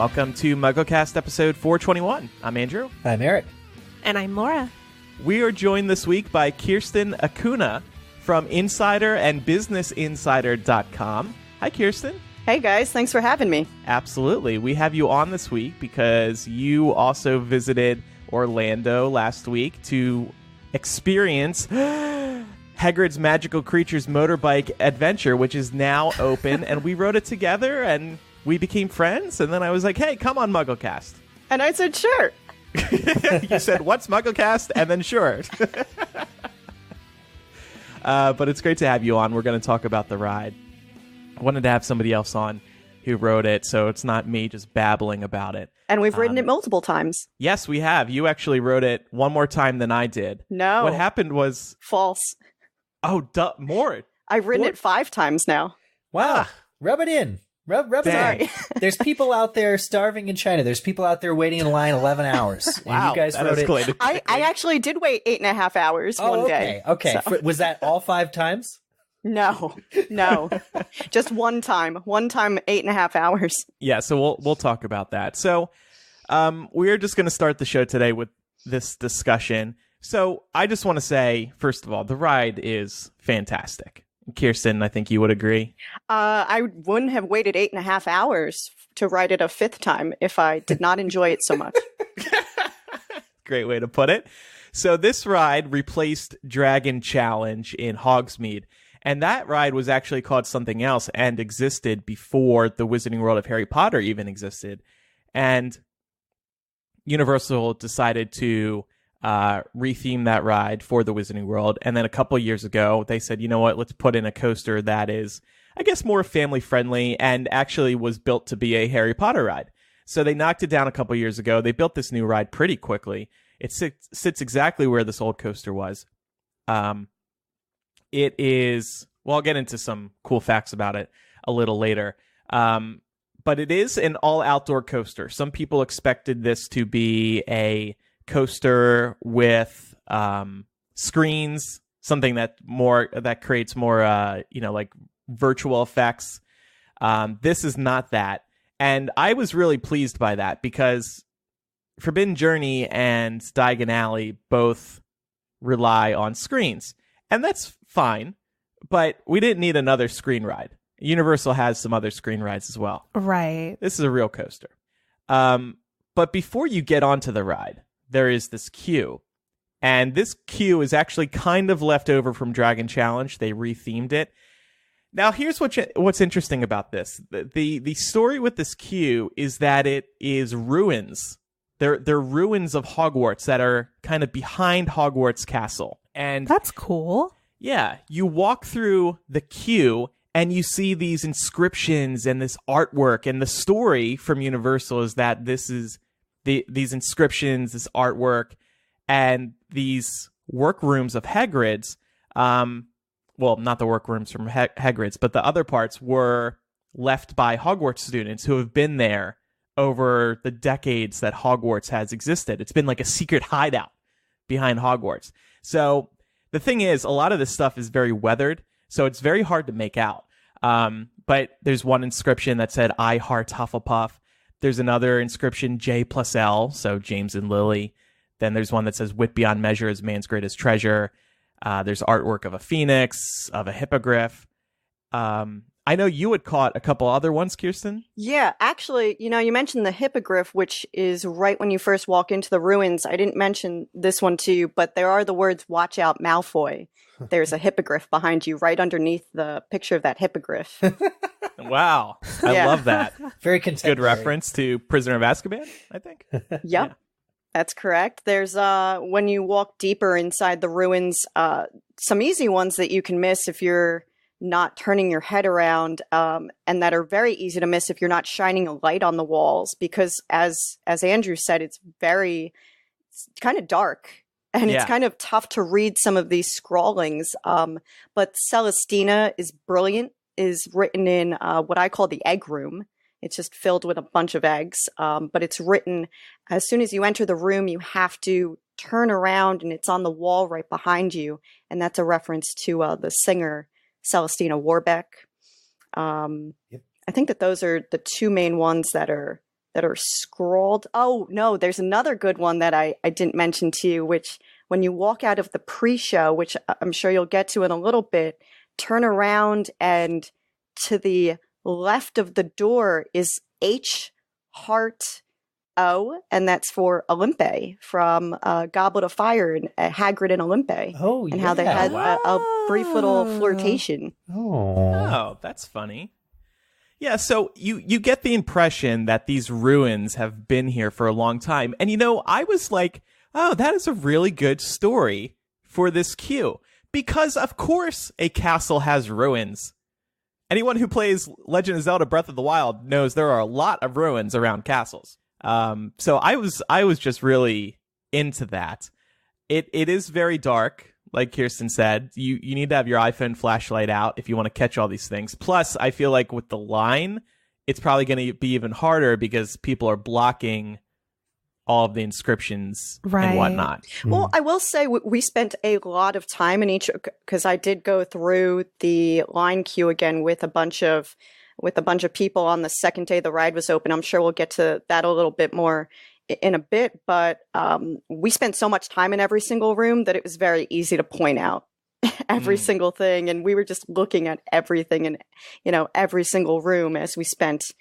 Welcome to MuggleCast episode 421. I'm Andrew. I'm Eric. And I'm Laura. We are joined this week by Kirsten Acuna from Insider and BusinessInsider.com. Hi, Kirsten. Hey, guys. Thanks for having me. Absolutely. We have you on this week because you also visited Orlando last week to experience Hagrid's Magical Creatures Motorbike Adventure, which is now open, and we wrote it together, and we became friends, and then I was like, hey, come on MuggleCast. And I said, sure. You said, what's MuggleCast? And then sure. But it's great to have you on. We're going to talk about the ride. I wanted to have somebody else on who wrote it, so it's not me just babbling about it. And we've written it multiple times. Yes, we have. You actually wrote it one more time than I did. No. What happened was... False. Oh, more. I've written it 5 times now. Wow. Rub it in. Rub it in. There's people out there starving in China. There's people out there waiting in line 11 hours. Wow, and you guys wrote it. I actually did wait 8.5 hours one day. Okay. So. Was that all 5 times? No. Just one time. One time, 8.5 hours. Yeah, so we'll talk about that. So we're just going to start the show today with this discussion. So I just want to say, first of all, the ride is fantastic. Kirsten, I think you would agree. I wouldn't have waited 8.5 hours to ride it a 5th time if I did not enjoy it so much. Great way to put it. So this ride replaced Dragon Challenge in Hogsmeade. And that ride was actually called something else and existed before the Wizarding World of Harry Potter even existed. And Universal decided to retheme that ride for the Wizarding World. And then a couple of years ago, they said, you know what, let's put in a coaster that is, I guess, more family friendly and actually was built to be a Harry Potter ride. So they knocked it down a couple of years ago. They built this new ride pretty quickly. It sits exactly where this old coaster was. It is, well, I'll get into some cool facts about it a little later. But it is an all-outdoor coaster. Some people expected this to be a coaster with screens, something that creates more, like virtual effects. This is not that. And I was really pleased by that because Forbidden Journey and Diagon Alley both rely on screens. And that's fine, but we didn't need another screen ride. Universal has some other screen rides as well. Right. This is a real coaster. But before you get onto the ride, there is this queue. And this queue is actually kind of left over from Dragon Challenge. They rethemed it. Now, here's what's interesting about this. The story with this queue is that it is ruins. They're ruins of Hogwarts that are kind of behind Hogwarts Castle. And that's cool. Yeah, you walk through the queue and you see these inscriptions and this artwork. And the story from Universal is that this is these inscriptions, this artwork, and these workrooms of Hagrid's. Well, not the workrooms from Hagrid's, but the other parts were left by Hogwarts students who have been there over the decades that Hogwarts has existed. It's been like a secret hideout behind Hogwarts. So the thing is, a lot of this stuff is very weathered, so it's very hard to make out. But there's one inscription that said, I heart Hufflepuff. There's another inscription, J plus L, so James and Lily. Then there's one that says, wit beyond measure is man's greatest treasure. There's artwork of a phoenix, of a hippogriff. I know you had caught a couple other ones, Kirsten. Yeah, actually, you mentioned the hippogriff, which is right when you first walk into the ruins. I didn't mention this one to you, but there are the words, watch out, Malfoy. There's a hippogriff behind you right underneath the picture of that hippogriff. Wow. I love that. Very contemporary. Good reference to Prisoner of Azkaban, I think. Yep. Yeah. That's correct. There's, when you walk deeper inside the ruins, some easy ones that you can miss if you're not turning your head around, and that are very easy to miss if you're not shining a light on the walls, because as Andrew said, it's kind of dark, and it's kind of tough to read some of these scrawlings. But Celestina is brilliant, is written in what I call the egg room. It's just filled with a bunch of eggs, but it's written as soon as you enter the room, you have to turn around, and it's on the wall right behind you, and that's a reference to the singer Celestina Warbeck. I think that those are the two main ones that are that are scrolled. Oh, no, there's another good one that I didn't mention to you, which when you walk out of the pre-show, which I'm sure you'll get to in a little bit, turn around and to the left of the door is H Heart O, and that's for Olympe from Goblet of Fire and Hagrid and Olympe. Oh, and how they had a brief little flirtation. Oh, that's funny. Yeah, so you get the impression that these ruins have been here for a long time. And, I was like, oh, that is a really good story for this queue. Because, of course, a castle has ruins. Anyone who plays Legend of Zelda Breath of the Wild knows there are a lot of ruins around castles. So I was just really into that. It is very dark. Like Kirsten said, you need to have your iPhone flashlight out if you want to catch all these things. Plus, I feel like with the line, it's probably going to be even harder because people are blocking all of the inscriptions and whatnot. Well, I will say we spent a lot of time in each, because I did go through the line queue again with a bunch of people on the second day the ride was open. I'm sure we'll get to that a little bit more in a bit, but we spent so much time in every single room that it was very easy to point out every single thing, and we were just looking at everything in every single room as we spent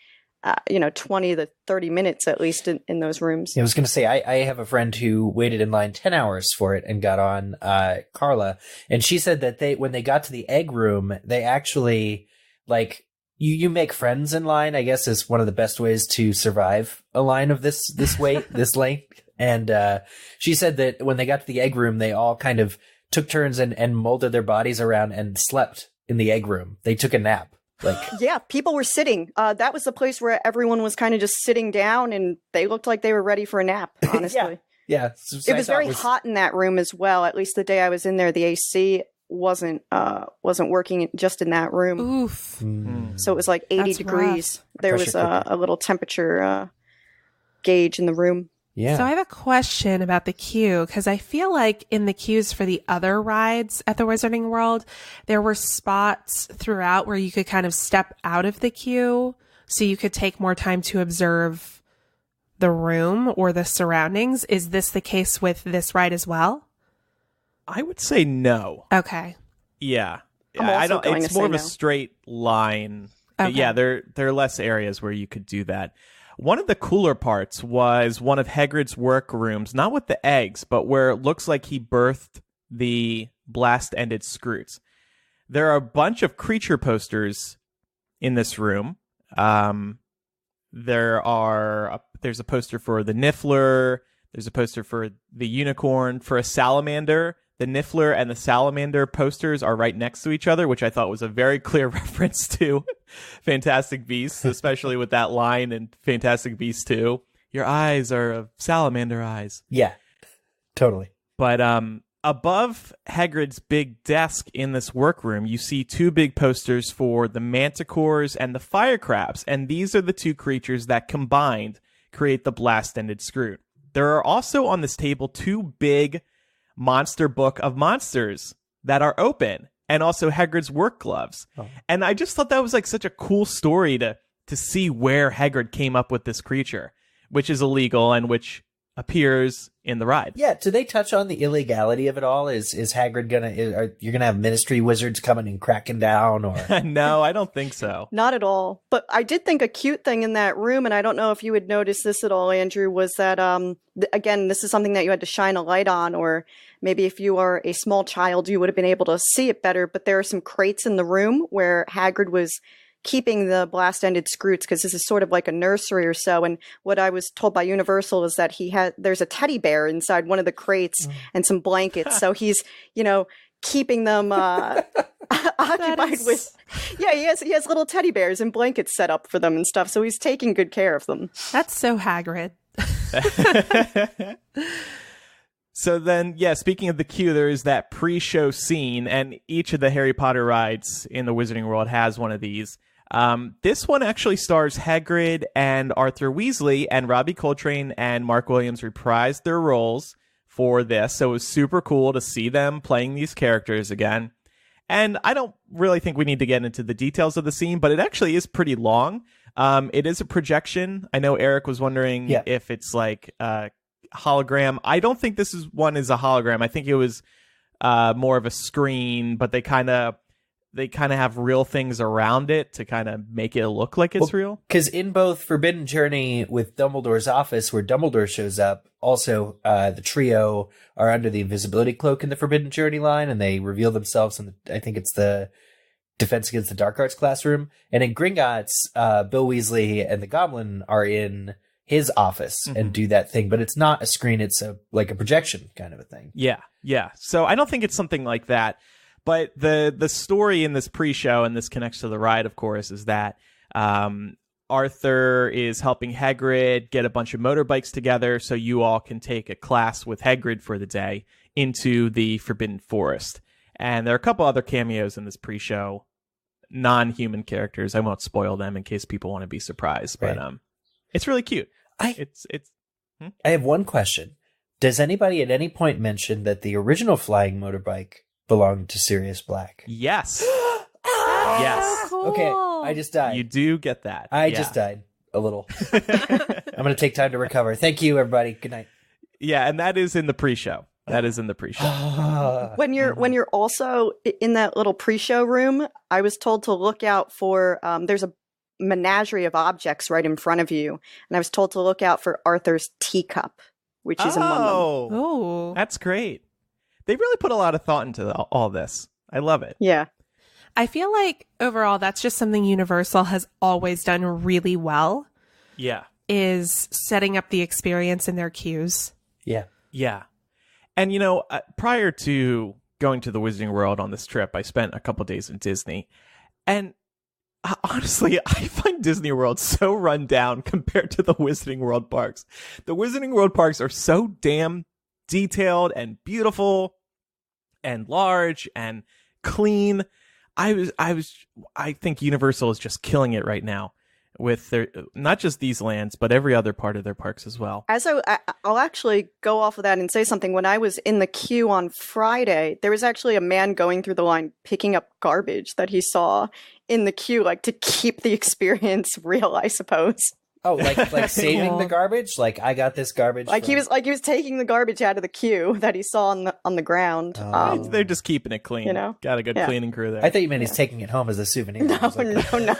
20 to 30 minutes at least in those rooms. I was going to say, I have a friend who waited in line 10 hours for it and got on, Carla, and she said that when they got to the egg room, they actually, like, you make friends in line, I guess, is one of the best ways to survive a line of this weight, this length. And she said that when they got to the egg room, they all kind of took turns and molded their bodies around and slept in the egg room. They took a nap. Yeah, people were sitting. That was the place where everyone was kind of just sitting down, and they looked like they were ready for a nap, honestly. Yeah. It was very hot in that room as well. At least the day I was in there, the AC wasn't working just in that room. Oof. So it was like 80 degrees. Rough. There was a little temperature gauge in the room. Yeah. So I have a question about the queue, because I feel like in the queues for the other rides at the Wizarding World, there were spots throughout where you could kind of step out of the queue so you could take more time to observe the room or the surroundings. Is this the case with this ride as well? I would say no. Okay. Yeah. I don't. It's more of a straight line. Okay. Yeah, there are less areas where you could do that. One of the cooler parts was one of Hagrid's workrooms, not with the eggs, but where it looks like he birthed the Blast-Ended Skrewt. There are a bunch of creature posters in this room. There's a poster for the Niffler. There's a poster for the unicorn. For a salamander, the Niffler and the salamander posters are right next to each other, which I thought was a very clear reference to Fantastic Beasts, especially with that line in Fantastic Beasts 2. Your eyes are salamander eyes. Yeah, totally. But above Hagrid's big desk in this workroom, you see two big posters for the manticores and the fire crabs, and these are the two creatures that combined create the Blast-Ended Skrewt. There are also on this table two big monster book of monsters that are open, and also Hagrid's work gloves. Oh. And I just thought that was like such a cool story to see where Hagrid came up with this creature, which is illegal and which appears in the ride. Yeah, do they touch on the illegality of it all? Is Hagrid you're gonna have ministry wizards coming and cracking down, or? No, I don't think so. Not at all. But I did think a cute thing in that room, and I don't know if you would notice this at all, Andrew, was that, again, this is something that you had to shine a light on, or maybe if you are a small child, you would have been able to see it better, but there are some crates in the room where Hagrid was keeping the Blast-Ended Skrewts, because this is sort of like a nursery or so. And what I was told by Universal is that there's a teddy bear inside one of the crates and some blankets. So he's, keeping them occupied with. Yeah, he has little teddy bears and blankets set up for them and stuff. So he's taking good care of them. That's so Hagrid. So then, yeah, speaking of the queue, there is that pre-show scene, and each of the Harry Potter rides in the Wizarding World has one of these. This one actually stars Hagrid and Arthur Weasley, and Robbie Coltrane and Mark Williams reprised their roles for this, so it was super cool to see them playing these characters again. And I don't really think we need to get into the details of the scene, but it actually is pretty long. It is a projection. I know Eric was wondering if it's like a hologram. I don't think this one is a hologram. I think it was more of a screen, but they kind of have real things around it to kind of make it look like it's real. Because in both Forbidden Journey with Dumbledore's office, where Dumbledore shows up, also the trio are under the invisibility cloak in the Forbidden Journey line, and they reveal themselves in I think it's the Defense Against the Dark Arts classroom. And in Gringotts, Bill Weasley and the Goblin are in his office and do that thing, but it's not a screen; it's like a projection kind of a thing. Yeah. So I don't think it's something like that. But the story in this pre-show, and this connects to the ride, of course, is that Arthur is helping Hagrid get a bunch of motorbikes together so you all can take a class with Hagrid for the day into the Forbidden Forest. And there are a couple other cameos in this pre-show, non-human characters. I won't spoil them in case people want to be surprised, but it's really cute. I have one question. Does anybody at any point mention that the original flying motorbike belonged to Sirius Black? Yes. Yes. Cool. Okay, I just died. You do get that. I just died a little. I'm going to take time to recover. Thank you, everybody. Good night. Yeah, and that is in the pre-show. When you're also in that little pre-show room, I was told to look out for there's a menagerie of objects right in front of you, and I was told to look out for Arthur's teacup, which is in one of them. Oh, that's great. They really put a lot of thought into all this. I love it. Yeah. I feel like overall that's just something Universal has always done really well. Yeah. Is setting up the experience in their queues. Yeah. Yeah. And, prior to going to the Wizarding World on this trip, I spent a couple days in Disney. And honestly, I find Disney World so run down compared to the Wizarding World parks. The Wizarding World parks are so damn detailed and beautiful and large and clean. I think Universal is just killing it right now with their, not just these lands, but every other part of their parks as well. I'll actually go off of that and say something. When I was in the queue on Friday, there was actually a man going through the line picking up garbage that he saw in the queue, like to keep the experience real, I suppose. Oh, like saving the garbage? Like, I got this garbage. He was taking the garbage out of the quew that he saw on the ground. They're just keeping it clean. Got a good cleaning crew there. I thought you meant he's taking it home as a souvenir. No. I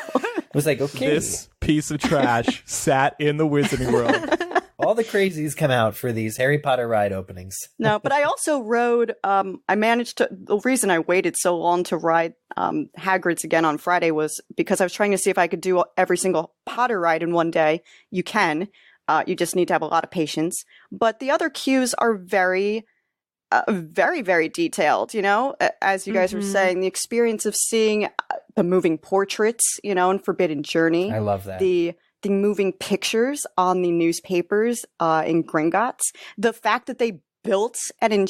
was like, okay. This piece of trash sat in the Wizarding World. All the crazies come out for these Harry Potter ride openings. No, but I also rode, the reason I waited so long to ride Hagrid's again on Friday was because I was trying to see if I could do every single Potter ride in one day. You can. You just need to have a lot of patience. But the other queues are very, very, very detailed, as you guys were saying. The experience of seeing the moving portraits, in Forbidden Journey. I love that. The moving pictures on the newspapers in Gringotts. The fact that they built an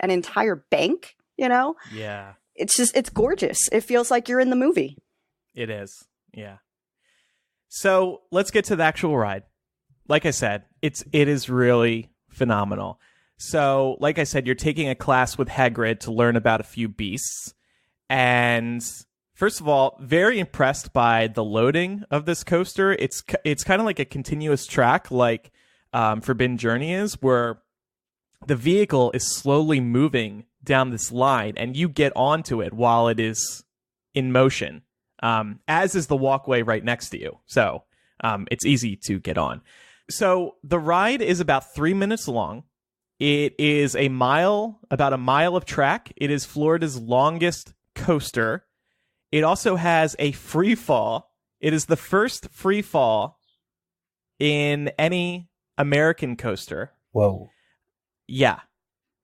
entire bank, Yeah. It's gorgeous. It feels like you're in the movie. It is. Yeah. So let's get to the actual ride. Like I said, it is really phenomenal. So, like I said, you're taking a class with Hagrid to learn about a few beasts. And first of all, very impressed by the loading of this coaster. It's kind of like a continuous track, like Forbidden Journey is, where the vehicle is slowly moving down this line, and you get onto it while it is in motion, as is the walkway right next to you. So it's easy to get on. So the ride is about 3 minutes long. It is about a mile of track. It is Florida's longest coaster. It also has a free fall. It is the first free fall in any American coaster. Whoa. Yeah.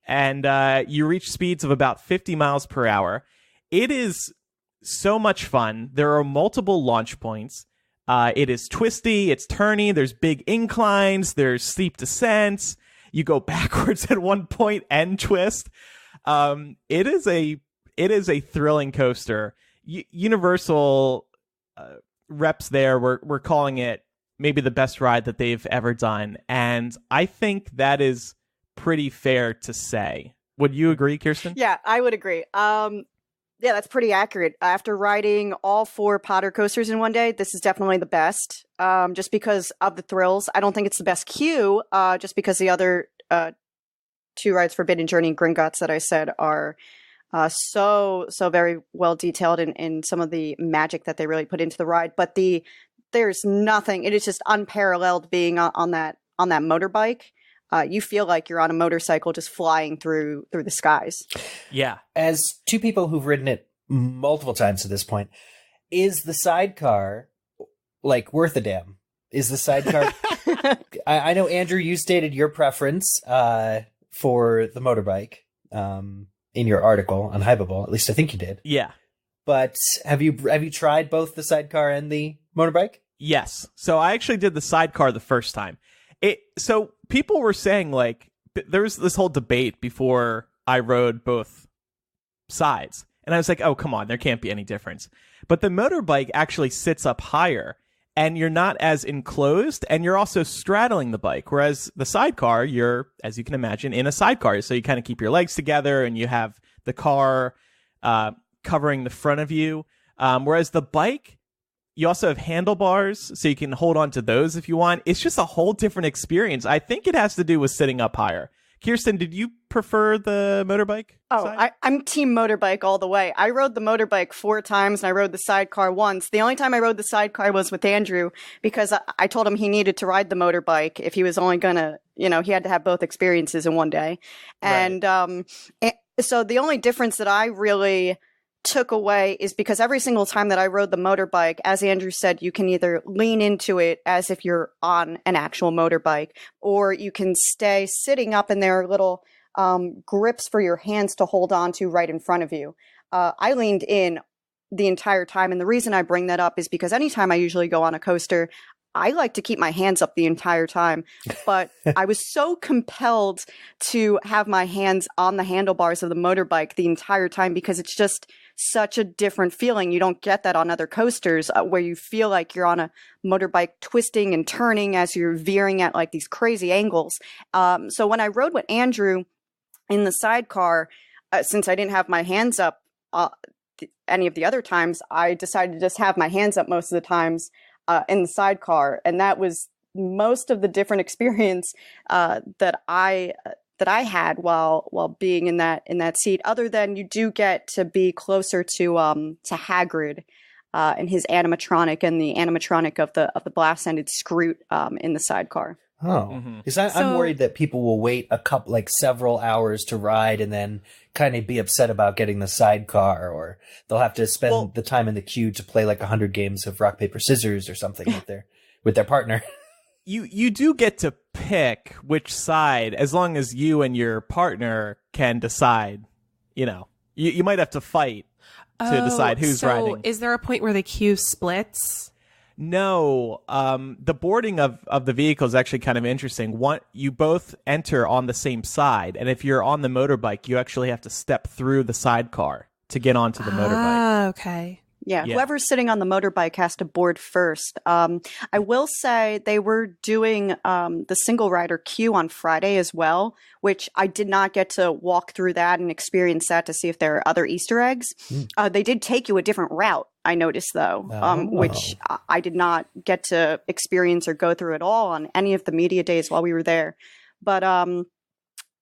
And you reach speeds of about 50 miles per hour. It is so much fun. There are multiple launch points. It is twisty. It's turny. There's big inclines. There's steep descents. You go backwards at one point and twist. It is a thrilling coaster. Universal reps there we're calling it maybe the best ride that they've ever done, and I think that is pretty fair to say. Would you agree, Kirsten? Yeah, I would agree. Yeah, that's pretty accurate. After riding all 4 Potter coasters in one day, this is definitely the best. Just because of the thrills. I don't think it's the best queue, just because the other 2 rides, Forbidden Journey and Gringotts, that I said are so very well detailed in some of the magic that they really put into the ride. But there's nothing. It is just unparalleled being on that motorbike. You feel like you're on a motorcycle just flying through the skies. Yeah. As 2 people who've ridden it multiple times at this point, is the sidecar like worth a damn? Is the sidecar? I know, Andrew, you stated your preference for the motorbike in your article on Hypable. At least I think you did. Yeah. But have you tried both the sidecar and the motorbike? Yes. So I actually did the sidecar the first time. So people were saying, like, there was this whole debate before I rode both sides. And I was like, oh, come on, there can't be any difference. But the motorbike actually sits up higher, and you're not as enclosed, and you're also straddling the bike. Whereas the sidecar, you're, as you can imagine, in a sidecar. So you kind of keep your legs together, and you have the car covering the front of you. Whereas the bike, you also have handlebars, so you can hold on to those if you want. It's just a whole different experience. I think it has to do with sitting up higher. Kirsten, did you prefer the motorbike? Oh, I'm team motorbike all the way. I rode the motorbike 4 times, and I rode the sidecar once. The only time I rode the sidecar was with Andrew, because I told him he needed to ride the motorbike if he was only gonna, he had to have both experiences in one day. And so the only difference that I really took away is because every single time that I rode the motorbike, as Andrew said, you can either lean into it as if you're on an actual motorbike, or you can stay sitting up, and there are little grips for your hands to hold on to right in front of you. I leaned in the entire time, and the reason I bring that up is because anytime I usually go on a coaster, I like to keep my hands up the entire time, but I was so compelled to have my hands on the handlebars of the motorbike the entire time, because it's just such a different feeling. You don't get that on other coasters, where you feel like you're on a motorbike twisting and turning as you're veering at like these crazy angles. So when I rode with Andrew in the sidecar, since I didn't have my hands up any of the other times, I decided to just have my hands up most of the times in the sidecar, and that was most of the different experience that I had while being in that seat. Other than you do get to be closer to Hagrid and his animatronic, and the animatronic of the Blast-Ended Skrewt in the sidecar. Oh, because I'm worried that people will wait several hours to ride and then kind of be upset about getting the sidecar, or they'll have to spend the time in the queue to play like 100 games of rock, paper, scissors or something with their partner. You do get to pick which side, as long as you and your partner can decide. You might have to fight to decide who's riding. Is there a point where the queue splits? No, the boarding of the vehicle is actually kind of interesting. You both enter on the same side, and if you're on the motorbike, you actually have to step through the sidecar to get onto the motorbike. Ah, okay. Yeah, whoever's sitting on the motorbike has to board first. I will say they were doing the single rider queue on Friday as well, which I did not get to walk through that and experience that to see if there are other Easter eggs. They did take you a different route, I noticed, though, which I did not get to experience or go through at all on any of the media days while we were there. But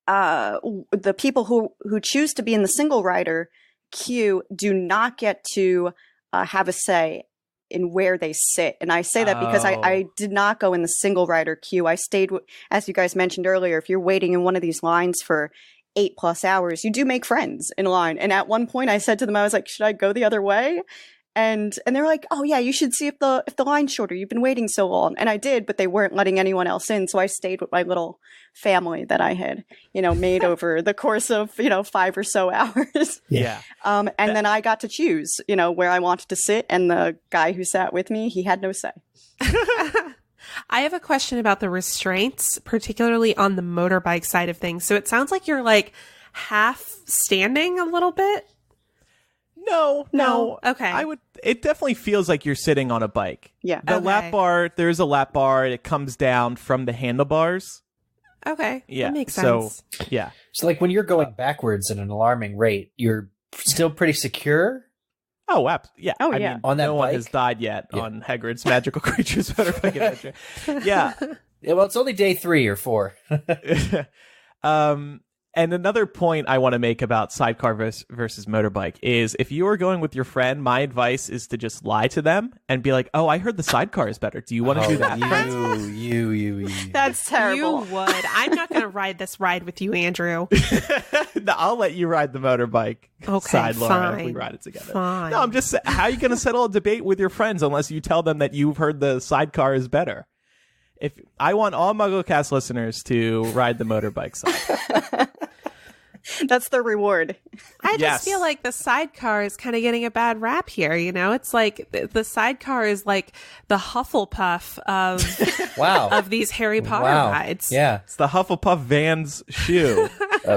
the people who choose to be in the single rider queue do not get to have a say in where they sit. And I say that because I did not go in the single rider queue. I stayed, as you guys mentioned earlier, if you're waiting in one of these lines for 8+ hours, you do make friends in line. And at one point I said to them, I was like, should I go the other way? And they're like, oh yeah, you should see if the line's shorter. You've been waiting so long. And I did, but they weren't letting anyone else in. So I stayed with my little family that I had, made over the course of, 5 or so hours. Yeah. And then I got to choose, where I wanted to sit. And the guy who sat with me, he had no say. I have a question about the restraints, particularly on the motorbike side of things. So it sounds like you're like half standing a little bit. No. Okay. It definitely feels like you're sitting on a bike. Yeah. The lap bar, there's a lap bar. It comes down from the handlebars. Okay. Yeah. That makes sense. So, yeah. So like when you're going backwards at an alarming rate, you're still pretty secure. Oh, yeah. Oh, I yeah. mean, On that no one bike? has died yet on Hagrid's Magical Creatures Motorbike Adventure. Yeah. Yeah, well, it's only day 3 or 4. And another point I want to make about Sidecar versus Motorbike is if you are going with your friend, my advice is to just lie to them and be like, "Oh, I heard the Sidecar is better. Do you want to do that?" You. That's terrible. You would. I'm not going to ride this ride with you, Andrew. No, I'll let you ride the motorbike side, Laura, if we ride it together. Fine. No, I'm just how are you going to settle a debate with your friends unless you tell them that you've heard the Sidecar is better? If I want all MuggleCast listeners to ride the motorbike side. That's the reward. I just Yes. feel like the Sidecar is kind of getting a bad rap here. You know, it's like the Sidecar is like the Hufflepuff of Wow. of these Harry Potter rides. Yeah. It's the Hufflepuff Van's shoe.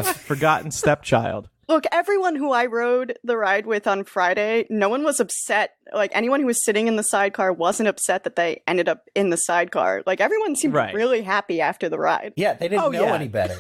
Forgotten stepchild. Look, everyone who I rode the ride with on Friday, no one was upset. Like, anyone who was sitting in the sidecar wasn't upset that they ended up in the sidecar. Like, everyone seemed Right. really happy after the ride. Yeah, they didn't know any better.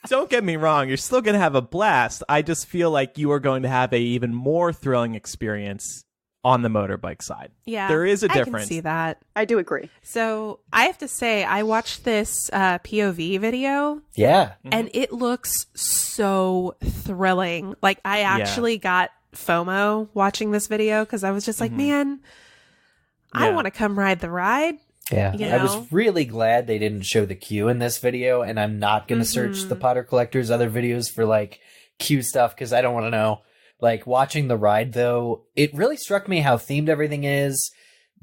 Don't get me wrong, you're still going to have a blast. I just feel like you are going to have a even more thrilling experience on the motorbike side. Yeah, There is a I difference. can see that. I do agree. So I have to say, I watched this POV video, Yeah. and it looks so thrilling. Like, I actually got FOMO watching this video because I was just like, man, I Yeah. want to come ride the ride. Yeah. You I know? was really glad they didn't show the queue in this video, and I'm not going to search the Potter Collector's other videos for like queue stuff because I don't want to know. Like, watching the ride, though, it really struck me how themed everything is.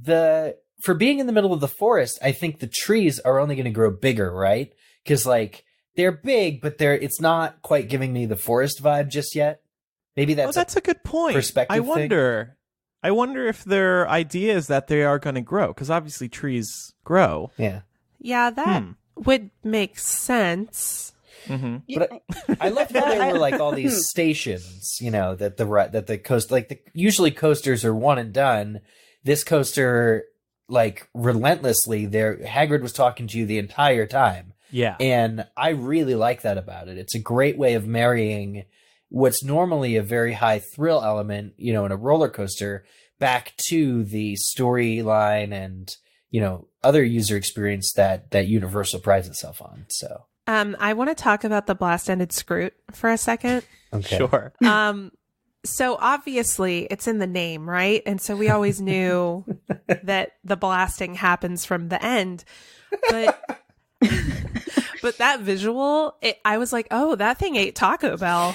For being in the middle of the forest, I think the trees are only going to grow bigger, right? Because, like, they're big, but it's not quite giving me the forest vibe just yet. Maybe that's a good point. perspective I thing. wonder if their idea is that they are going to grow, because obviously trees grow. Yeah. Yeah, that would make sense. But I loved how there were like all these stations, you know, that the coast, like usually coasters are one and done. This coaster, like, relentlessly, Hagrid was talking to you the entire time. Yeah. And I really like that about it. It's a great way of marrying what's normally a very high thrill element, you know, in a roller coaster back to the storyline and, you know, other user experience that Universal prides itself on. So I want to talk about the Blast-Ended Skrewt for a second. okay. Sure. So obviously it's in the name, right? And so we always knew that the blasting happens from the end. But but that visual, I was like, oh, that thing ate Taco Bell.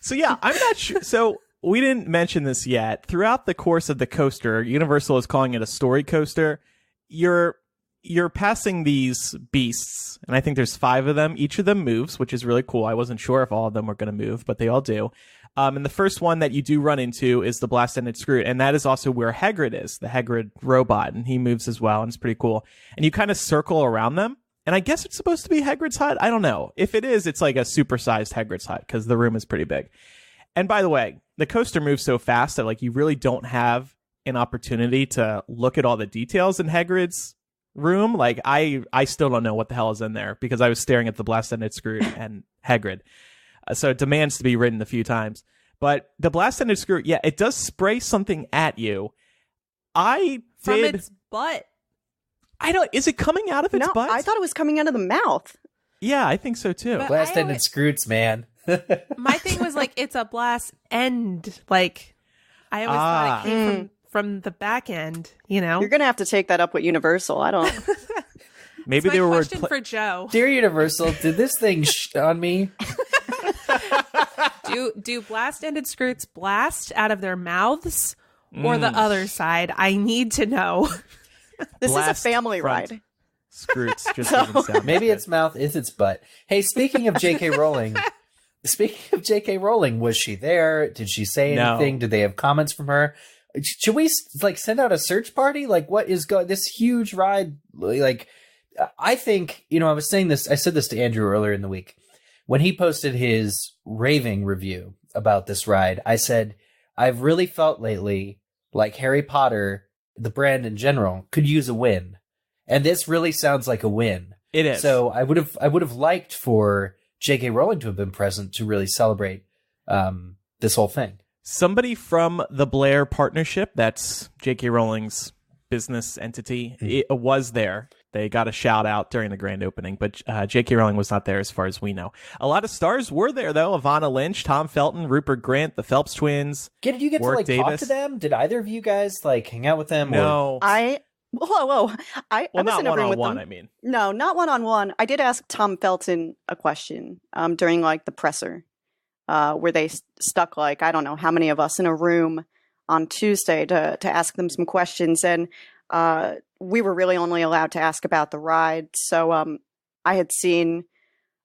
So yeah, I'm not sure. So we didn't mention this yet. Throughout the course of the coaster, Universal is calling it a story coaster. You're passing these beasts, and I think there's 5 of them. Each of them moves, which is really cool. I wasn't sure if all of them were going to move, but they all do. And the first one that you do run into is the Blast-Ended Skrewt, and that is also where Hagrid is, the Hagrid robot, and he moves as well, and it's pretty cool. And you kind of circle around them, and I guess it's supposed to be Hagrid's hut. I don't know. If it is, it's like a supersized Hagrid's hut, because the room is pretty big. And by the way, the coaster moves so fast that like you really don't have an opportunity to look at all the details in Hagrid's room. Like I still don't know what the hell is in there because I was staring at the Blast-Ended Skrewt and Hagrid. So it demands to be ridden a few times. But the Blast-Ended Skrewt, yeah, it does spray something at you. From its butt. Is it coming out of its No, butt? I thought it was coming out of the mouth. Yeah, I think so too. But Blast-Ended Skrewts, man. My thing was like, it's a blast end. Like, I always thought it came from the back end, you know? You're going to have to take that up with Universal. I don't. Maybe It's they my were question for Joe. Dear Universal, did this thing on me? Do Blast-Ended Skrewts blast out of their mouths or the other side? I need to know. This is a Blast family front. ride. Skrewts just doesn't sound Maybe good. its mouth is its butt. Hey, speaking of J.K. Rowling, was she there? Did she say No. anything? Did they have comments from her? Should we like send out a search party? Like, what is this huge ride? Like, I think, you know, I said this to Andrew earlier in the week when he posted his raving review about this ride. I said, I've really felt lately like Harry Potter, the brand in general, could use a win. And this really sounds like a win. It is. So I would have liked for J.K. Rowling to have been present to really celebrate this whole thing. Somebody from the Blair Partnership, that's J.K. Rowling's business entity, it was there. They got a shout out during the grand opening, but J.K. Rowling was not there as far as we know. A lot of stars were there, though. Ivana Lynch, Tom Felton, Rupert Grint, the Phelps twins. Did you get Warwick to talk Davis. to them? Did either of you guys hang out with them? No. Whoa. I was not in a room with one-on-one, them. I mean. No, not one-on-one. I did ask Tom Felton a question during the presser where they stuck I don't know how many of us in a room on Tuesday to ask them some questions. And we were really only allowed to ask about the ride. So I had seen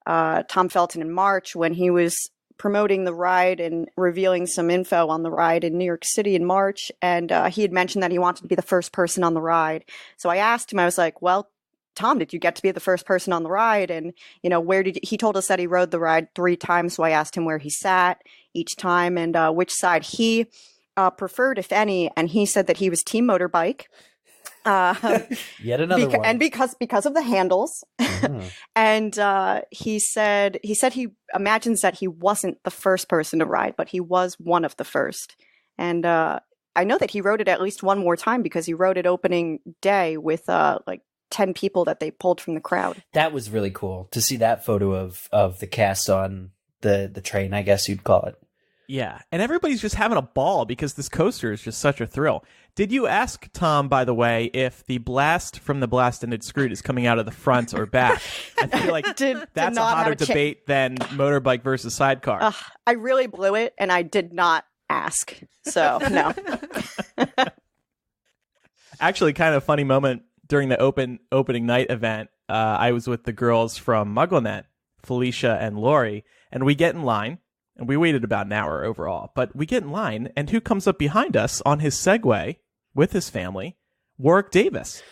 Tom Felton in March when he was promoting the ride and revealing some info on the ride in New York City in March. And he had mentioned that he wanted to be the first person on the ride. So I asked him, I was like, well, Tom, did you get to be the first person on the ride? And, he told us that he rode the ride 3 times. So I asked him where he sat each time and which side he preferred, if any. And he said that he was team motorbike. Yet another one. And because of the handles. And he said he imagines that he wasn't the first person to ride, but he was one of the first. And I know that he rode it at least one more time because he rode it opening day with 10 people that they pulled from the crowd. That was really cool to see that photo of the cast on the train, I guess you'd call it. Yeah, and everybody's just having a ball because this coaster is just such a thrill. Did you ask Tom, by the way, if the blast from the Blast-Ended Skrewt is coming out of the front or back? I feel like that's a hotter debate than Motorbike versus Sidecar. I really blew it, and I did not ask, so no. Actually, kind of funny moment during the opening night event. I was with the girls from MuggleNet, Felicia and Lori, and we get in line. And we waited about an hour overall, but we get in line, and who comes up behind us on his Segway with his family? Warwick Davis.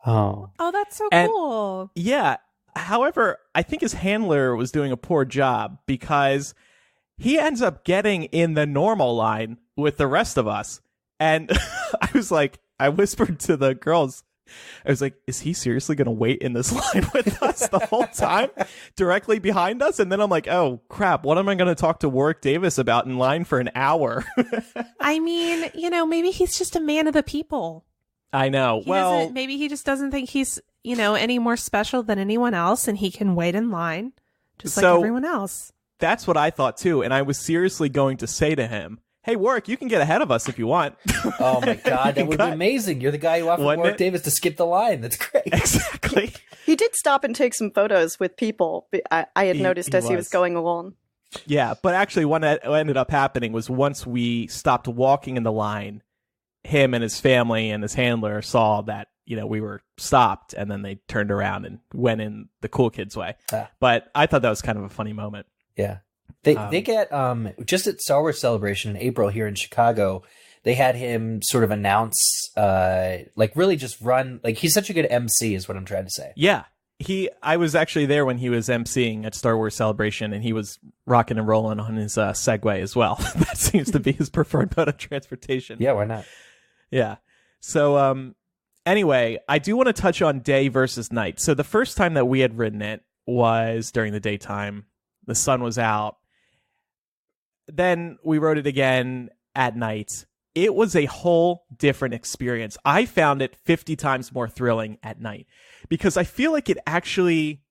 Oh, that's so cool. Yeah. However, I think his handler was doing a poor job because he ends up getting in the normal line with the rest of us. And I whispered to the girls, I was like, is he seriously going to wait in this line with us the whole time directly behind us? And then I'm like, oh, crap. What am I going to talk to Warwick Davis about in line for an hour? I mean, maybe he's just a man of the people. I know. Maybe he just doesn't think he's, any more special than anyone else and he can wait in line just like everyone else. That's what I thought, too. And I was seriously going to say to him, hey, Warwick, you can get ahead of us if you want. Oh, my God. That would be amazing. You're the guy who offered Warwick Davis to skip the line. That's great. Exactly. He did stop and take some photos with people. I had noticed as he was going along. Yeah, but actually what ended up happening was once we stopped walking in the line, him and his family and his handler saw that, we were stopped, and then they turned around and went in the cool kids' way. But I thought that was kind of a funny moment. Yeah. They get just at Star Wars Celebration in April here in Chicago, they had him sort of announce really just run, he's such a good MC is what I'm trying to say. Yeah. I was actually there when he was MCing at Star Wars Celebration, and he was rocking and rolling on his Segway as well. That seems to be his preferred mode of transportation. Yeah, why not? Yeah. So anyway, I do want to touch on day versus night. So the first time that we had ridden it was during the daytime. The sun was out. Then we rode it again at night. It was a whole different experience. I found it 50 times more thrilling at night because I feel like it actually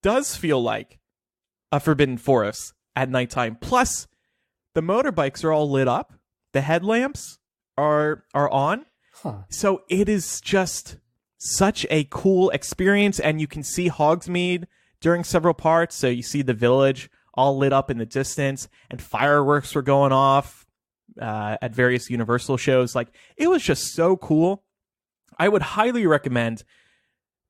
does feel like a Forbidden Forest at nighttime. Plus, the motorbikes are all lit up. The headlamps are on. Huh. So it is just such a cool experience, and you can see Hogsmeade during several parts. So you see the village all lit up in the distance, and fireworks were going off at various Universal shows. It was just so cool. I would highly recommend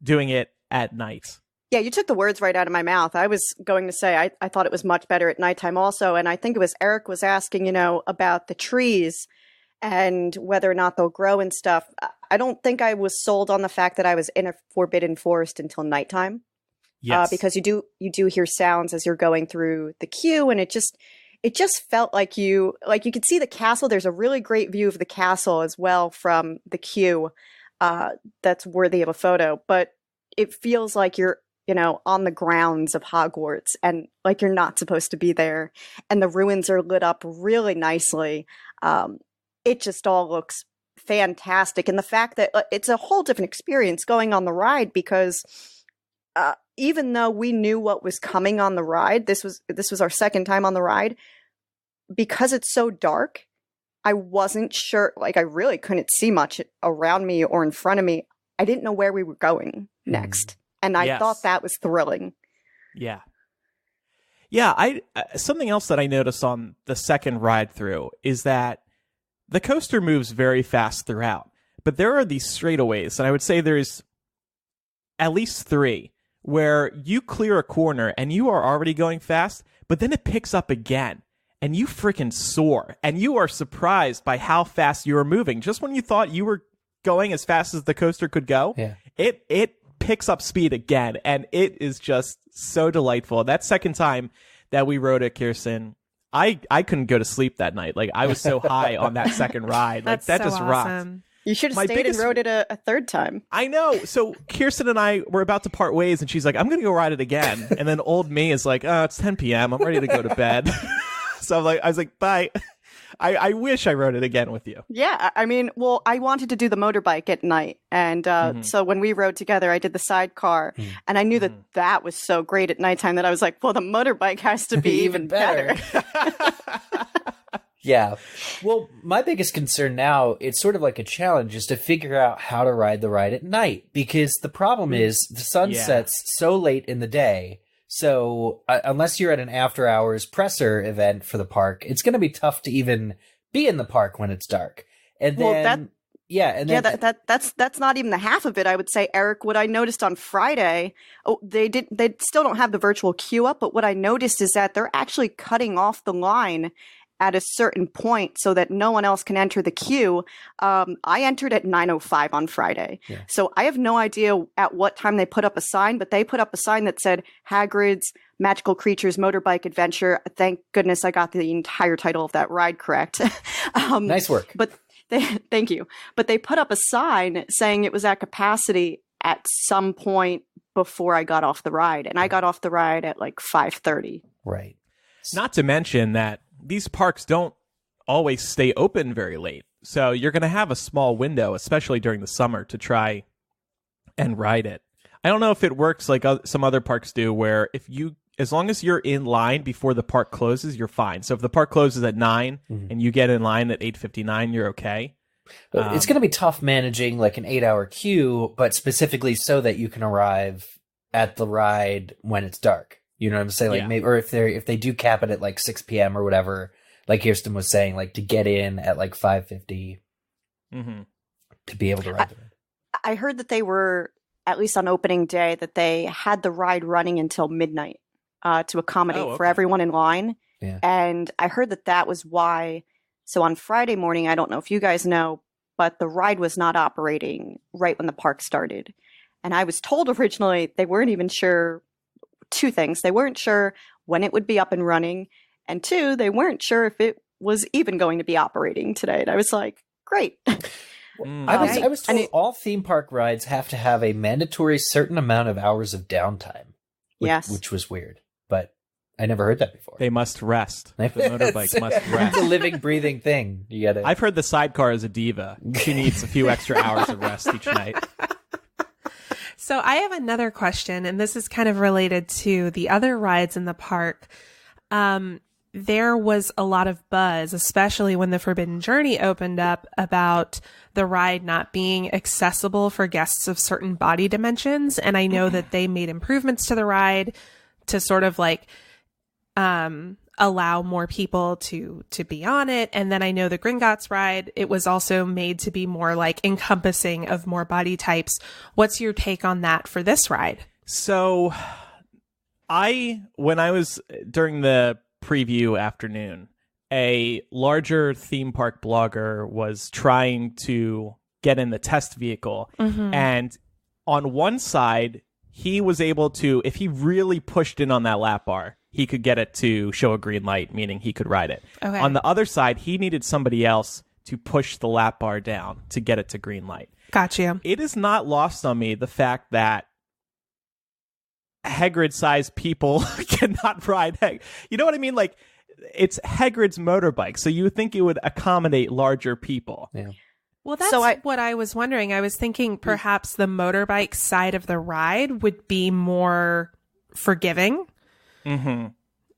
doing it at night. Yeah, you took the words right out of my mouth. I was going to say I thought it was much better at nighttime also, and I think it was Eric was asking, about the trees and whether or not they'll grow and stuff. I don't think I was sold on the fact that I was in a Forbidden Forest until nighttime. Yes. Because you do hear sounds as you're going through the queue, and it just felt like you could see the castle. There's a really great view of the castle as well from the queue that's worthy of a photo, but it feels like you're on the grounds of Hogwarts, and like you're not supposed to be there, and the ruins are lit up really nicely. It just all looks fantastic. And the fact that it's a whole different experience going on the ride, because even though we knew what was coming on the ride, this was our second time on the ride, because it's so dark, I wasn't sure, like I really couldn't see much around me or in front of me. I didn't know where we were going next. And I thought that was thrilling. Yeah. Yeah, something else that I noticed on the second ride through is that the coaster moves very fast throughout. But there are these straightaways, and I would say there's at least 3 where you clear a corner and you are already going fast, but then it picks up again and you freaking soar, and you are surprised by how fast you are moving. Just when you thought you were going as fast as the coaster could go, it picks up speed again, and it is just so delightful. That second time that we rode it, Kirsten, I couldn't go to sleep that night. Like, I was so high on that second ride. Like, that just rocked. You should have stayed and rode it a third time. I know. So Kirsten and I were about to part ways, and she's like, I'm going to go ride it again. And then old me is like, oh, it's 10 p.m. I'm ready to go to bed. So I was like, bye. I wish I rode it again with you. Yeah, I mean, well, I wanted to do the motorbike at night. And so when we rode together, I did the sidecar. And I knew that was so great at nighttime that I was like, well, the motorbike has to be even better. Yeah. Well, my biggest concern now, it's sort of like a challenge, is to figure out how to ride the ride at night. Because the problem is the sun sets so late in the day. So unless you're at an after hours presser event for the park, it's going to be tough to even be in the park when it's dark. And then, that's not even the half of it. I would say, Eric, what I noticed on Friday, they still don't have the virtual queue up, but what I noticed is that they're actually cutting off the line at a certain point so that no one else can enter the queue. I entered at 9:05 on Friday. Yeah. So I have no idea at what time they put up a sign, but they put up a sign that said Hagrid's Magical Creatures Motorbike Adventure. Thank goodness I got the entire title of that ride correct. Nice work. But thank you. But they put up a sign saying it was at capacity at some point before I got off the ride. And I got off the ride at like 5:30. Right. Not to mention that these parks don't always stay open very late. So you're going to have a small window, especially during the summer, to and ride it. I don't know if it works like some other parks do, where as long as you're in line before the park closes, you're fine. So if the park closes at 9 and you get in line at 8:59, you're okay. It's going to be tough managing like an 8-hour queue, but specifically so that you can arrive at the ride when it's dark. You know what I'm saying? Like maybe, or if they do cap it at like 6 p.m. or whatever, like Kirsten was saying, like to get in at like 5:50 to be able to ride the ride. I heard that they were, at least on opening day, that they had the ride running until midnight to accommodate for everyone in line. Yeah. And I heard that was why. So on Friday morning, I don't know if you guys know, but the ride was not operating right when the park started. And I was told originally they weren't even sure. 2 things. They weren't sure when it would be up and running. And 2, they weren't sure if it was even going to be operating today. And I was like, great. I was told all theme park rides have to have a mandatory certain amount of hours of downtime. Which was weird. But I never heard that before. They must rest. The motorbike must rest. It's a living, breathing thing. I've heard the Sidecar is a diva. She needs a few extra hours of rest each night. So I have another question, and this is kind of related to the other rides in the park. There was a lot of buzz, especially when the Forbidden Journey opened up, about the ride not being accessible for guests of certain body dimensions. And I know that they made improvements to the ride to sort of like allow more people to be on it. And then I know the Gringotts ride, it was also made to be more like encompassing of more body types. What's your take on that for this ride? So when I was during the preview afternoon, a larger theme park blogger was trying to get in the test vehicle. And on one side, he was able to, if he really pushed in on that lap bar, he could get it to show a green light, meaning he could ride it. Okay. On the other side, he needed somebody else to push the lap bar down to get it to green light. Gotcha. It is not lost on me the fact that Hagrid-sized people cannot ride. You know what I mean? Like, it's Hagrid's motorbike, so you would think it would accommodate larger people. Yeah. Well, that's what I was wondering. I was thinking perhaps the motorbike side of the ride would be more forgiving. Mm-hmm.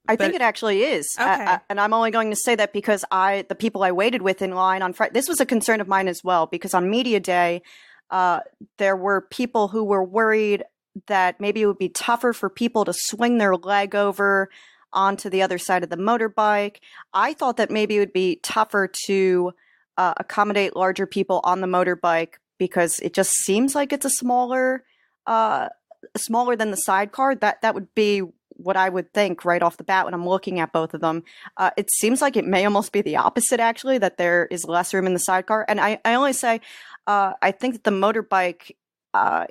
I think it actually is. Okay. And I'm only going to say that because the people I waited with in line on Friday, this was a concern of mine as well, because on Media Day, there were people who were worried that maybe it would be tougher for people to swing their leg over onto the other side of the motorbike. I thought that maybe it would be tougher to accommodate larger people on the motorbike because it just seems like it's a smaller than the sidecar. That would be what I would think right off the bat when I'm looking at both of them. It seems like it may almost be the opposite, actually, that there is less room in the sidecar. And I only say I think that the motorbike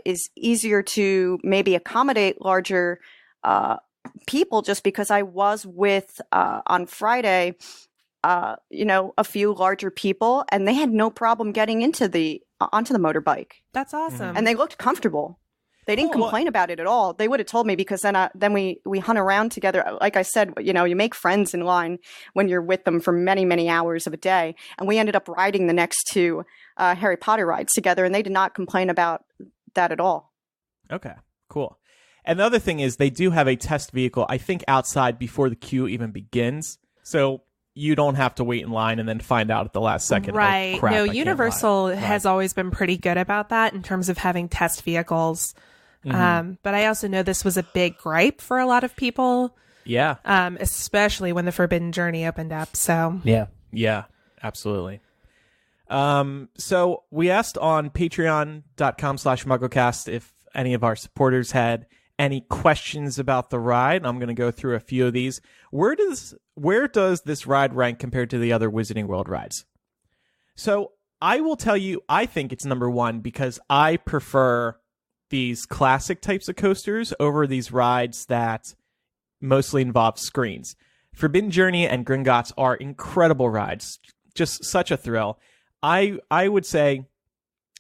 is easier to maybe accommodate larger people, just because I was with on Friday, a few larger people, and they had no problem getting onto the motorbike. That's awesome. And they looked comfortable. They didn't complain about it at all. They would have told me, because then we hunt around together. Like I said, you make friends in line when you're with them for many, many hours of a day. And we ended up riding the next two Harry Potter rides together, and they did not complain about that at all. Okay, cool. And the other thing is they do have a test vehicle, I think, outside before the queue even begins. So you don't have to wait in line and then find out at the last second. Right. Oh, crap, no, I can't Universal ride. has always been pretty good about that in terms of having test vehicles. But I also know this was a big gripe for a lot of people. Yeah. Especially when the Forbidden Journey opened up. So Yeah, absolutely. So we asked on patreon.com/MuggleCast if any of our supporters had any questions about the ride. I'm going to go through a few of these. Where does this ride rank compared to the other Wizarding World rides? So I will tell you, I think it's number one because I prefer these classic types of coasters over these rides that mostly involve screens. Forbidden Journey and Gringotts are incredible rides. Just such a thrill. I would say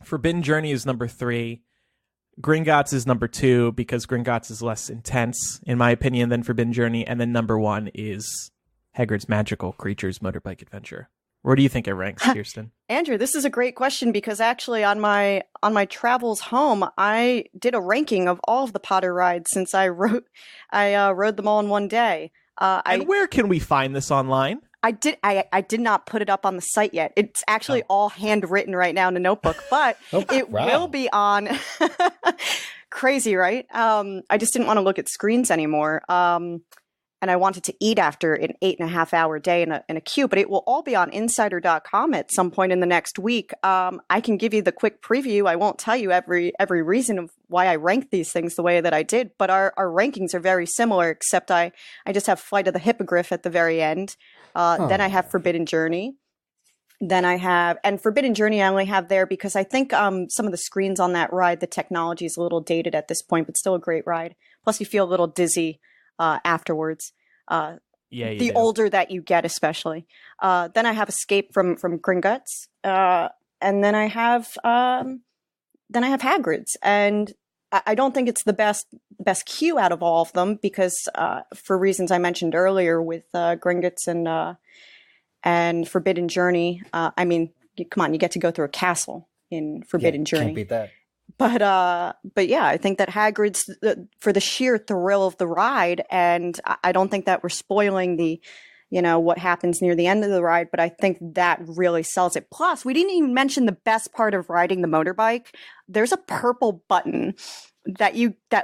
Forbidden Journey is number 3. Gringotts is number 2 because Gringotts is less intense, in my opinion, than Forbidden Journey. And then number 1 is Hagrid's Magical Creatures Motorbike Adventure. Where do you think it ranks, Kirsten? Andrew, this is a great question because actually on my travels home, I did a ranking of all of the Potter rides since I rode them all in one day. And where can we find this online? I did not put it up on the site yet. It's actually all handwritten right now in a notebook, but will be on. Crazy, right? I just didn't want to look at screens anymore. And I wanted to eat after an 8.5-hour day in a queue, but it will all be on insider.com at some point in the next week. I can give you the quick preview. I won't tell you every reason of why I ranked these things the way that I did, but our rankings are very similar, except I just have Flight of the Hippogriff at the very end. Then I have Forbidden Journey. Then I have, and Forbidden Journey I only have there because I think some of the screens on that ride, the technology is a little dated at this point, but still a great ride. Plus you feel a little dizzy afterwards. The older that you get, especially. Then I have Escape from Gringotts, and then I have Hagrid's, and I don't think it's the best queue out of all of them because for reasons I mentioned earlier with Gringotts and Forbidden Journey. I mean, come on, you get to go through a castle in Forbidden Journey. Can't beat that. But yeah, I think that Hagrid's for the sheer thrill of the ride, and I don't think that we're spoiling the, what happens near the end of the ride, but I think that really sells it. Plus, we didn't even mention the best part of riding the motorbike. There's a purple button that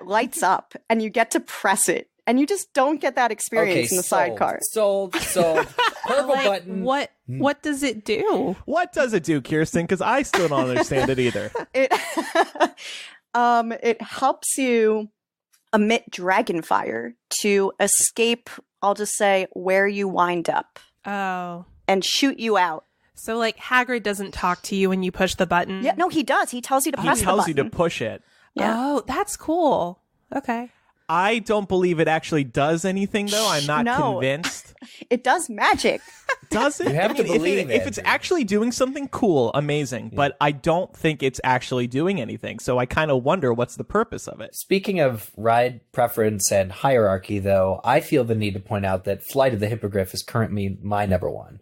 lights up, and you get to press it, and you just don't get that experience in the sidecar. Sold. Purple button. What does it do? What does it do, Kirsten? Because I still don't understand it either. It helps you emit dragon fire to escape, I'll just say, where you wind up. Oh. And shoot you out. So, like, Hagrid doesn't talk to you when you push the button? Yeah, no, he does. He tells you to press the button. He tells you to push it. Yeah. Oh, that's cool. Okay. I don't believe it actually does anything, though. I'm not convinced. It does magic. Does it? You have to believe if it's Andrew. actually doing something cool, amazing. Yeah. But I don't think it's actually doing anything. So I kind of wonder what's the purpose of it. Speaking of ride preference and hierarchy, though, I feel the need to point out that Flight of the Hippogriff is currently my number one.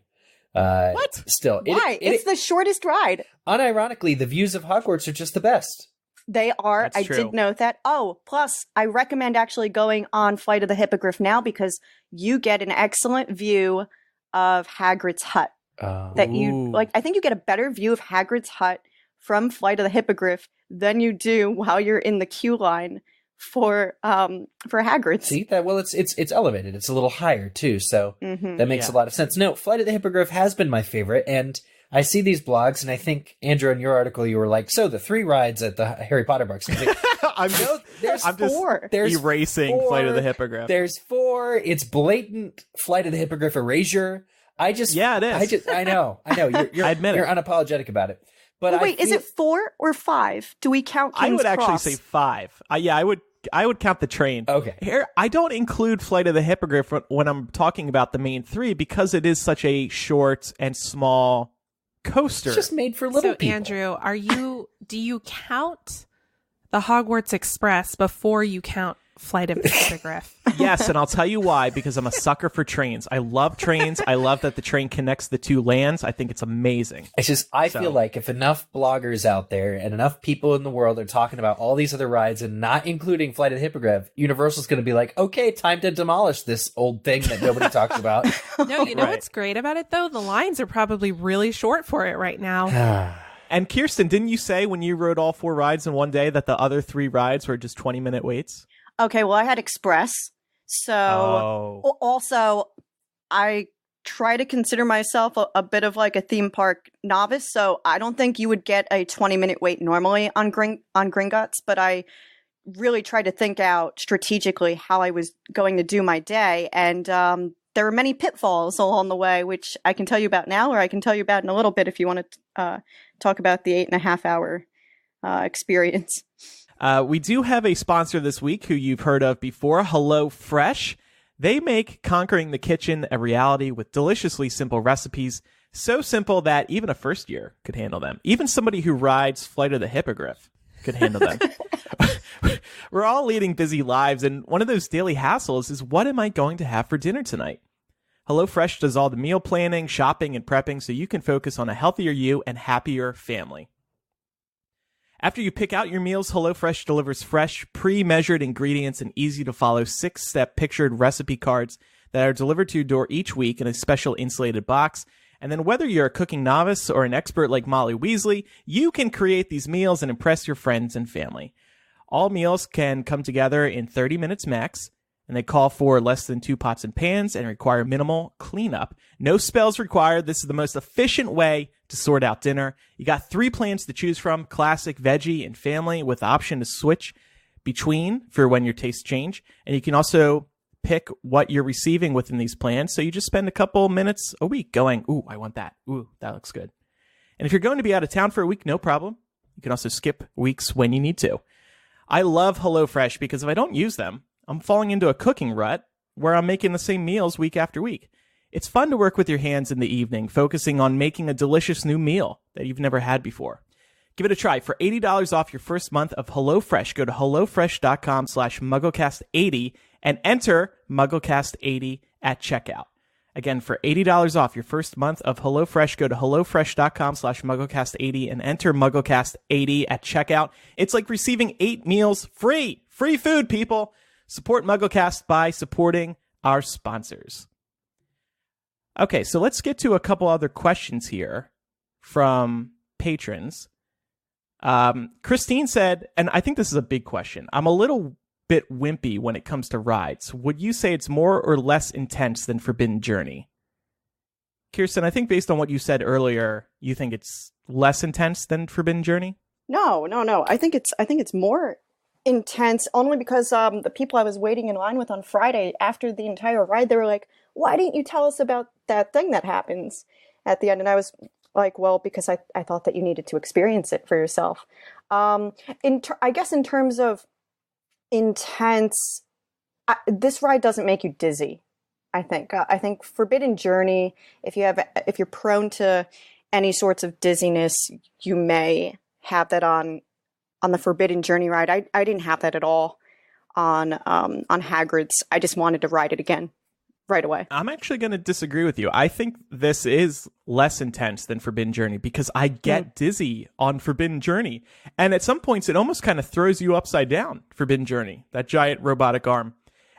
What? Still, Why? It's the shortest ride. Unironically, the views of Hogwarts are just the best. They are. That's I true. did note that. Oh, plus, I recommend actually going on Flight of the Hippogriff now because you get an excellent view of Hagrid's hut. That you Ooh. like. I think you get a better view of Hagrid's hut from Flight of the Hippogriff than you do while you're in the queue line for Hagrid's. See that? Well, it's elevated. It's a little higher too, so Mhm. that makes a lot of sense. No, Flight of the Hippogriff has been my favorite, and I see these blogs, and I think Andrew, in your article, you were like, "So the 3 rides at the Harry Potter parks." I was like, I'm just, There's I'm just 4. There's erasing 4. Flight of the Hippogriff. There's 4. It's blatant Flight of the Hippogriff erasure. Yeah, it is. I know. You're I admit it. you're unapologetic about it. But Well, wait, is it 4 or 5? Do we count King's I would actually Cross? say 5. Yeah, I would count the train. Okay. Here, I don't include Flight of the Hippogriff when I'm talking about the main 3 because it is such a short and small coaster. It's just made for little So, people. Andrew, do you count the Hogwarts Express before you count Flight of the Hippogriff? Yes, and I'll tell you why, because I'm a sucker for trains. I love trains. I love that the train connects the 2 lands. I think it's amazing. It's just, I feel like if enough bloggers out there and enough people in the world are talking about all these other rides and not including Flight of the Hippogriff, Universal's going to be like, okay, time to demolish this old thing that nobody talks about. No, you know Right. what's great about it, though? The lines are probably really short for it right now. And Kirsten, didn't you say when you rode all 4 rides in one day that the other 3 rides were just 20-minute waits? Okay, well, I had Express. So also, I try to consider myself a bit of like a theme park novice. So I don't think you would get a 20-minute wait normally on Gringotts, but I really tried to think out strategically how I was going to do my day. And there were many pitfalls along the way, which I can tell you about now, or I can tell you about in a little bit if you want to talk about the 8.5-hour experience. We do have a sponsor this week who you've heard of before, HelloFresh. They make conquering the kitchen a reality with deliciously simple recipes. So simple that even a first year could handle them. Even somebody who rides Flight of the Hippogriff could handle them. We're all leading busy lives, and one of those daily hassles is, what am I going to have for dinner tonight? HelloFresh does all the meal planning, shopping, and prepping so you can focus on a healthier you and happier family. After you pick out your meals, HelloFresh delivers fresh, pre-measured ingredients and easy-to-follow 6-step pictured recipe cards that are delivered to your door each week in a special insulated box. And then whether you're a cooking novice or an expert like Molly Weasley, you can create these meals and impress your friends and family. All meals can come together in 30 minutes max, and they call for less than 2 pots and pans and require minimal cleanup. No spells required. This is the most efficient way to sort out dinner. You got 3 plans to choose from: classic, veggie, and family, with the option to switch between for when your tastes change. And you can also pick what you're receiving within these plans. So you just spend a couple minutes a week going, ooh, I want that. Ooh, that looks good. And if you're going to be out of town for a week, no problem. You can also skip weeks when you need to. I love HelloFresh because if I don't use them, I'm falling into a cooking rut where I'm making the same meals week after week. It's fun to work with your hands in the evening, focusing on making a delicious new meal that you've never had before. Give it a try. For $80 off your first month of HelloFresh, go to HelloFresh.com/MuggleCast80 and enter MuggleCast80 at checkout. Again, for $80 off your first month of HelloFresh, go to HelloFresh.com/MuggleCast80 and enter MuggleCast80 at checkout. It's like receiving 8 meals free. Free food, people. Support MuggleCast by supporting our sponsors. Okay, so let's get to a couple other questions here from patrons. Christine said, and I think this is a big question, I'm a little bit wimpy when it comes to rides. Would you say it's more or less intense than Forbidden Journey? Kirsten, I think based on what you said earlier, you think it's less intense than Forbidden Journey? No. I think it's more intense only because the people I was waiting in line with on Friday after the entire ride, they were like, why didn't you tell us about that thing that happens at the end? And I was like, well, because I thought that you needed to experience it for yourself. I guess in terms of intense, this ride doesn't make you dizzy. I think Forbidden Journey, if you're prone to any sorts of dizziness, you may have that on the Forbidden Journey ride. I didn't have that at all on Hagrid's. I just wanted to ride it again right away. I'm actually going to disagree with you. I think this is less intense than Forbidden Journey because I get dizzy on Forbidden Journey. And at some points, it almost kind of throws you upside down, Forbidden Journey, that giant robotic arm.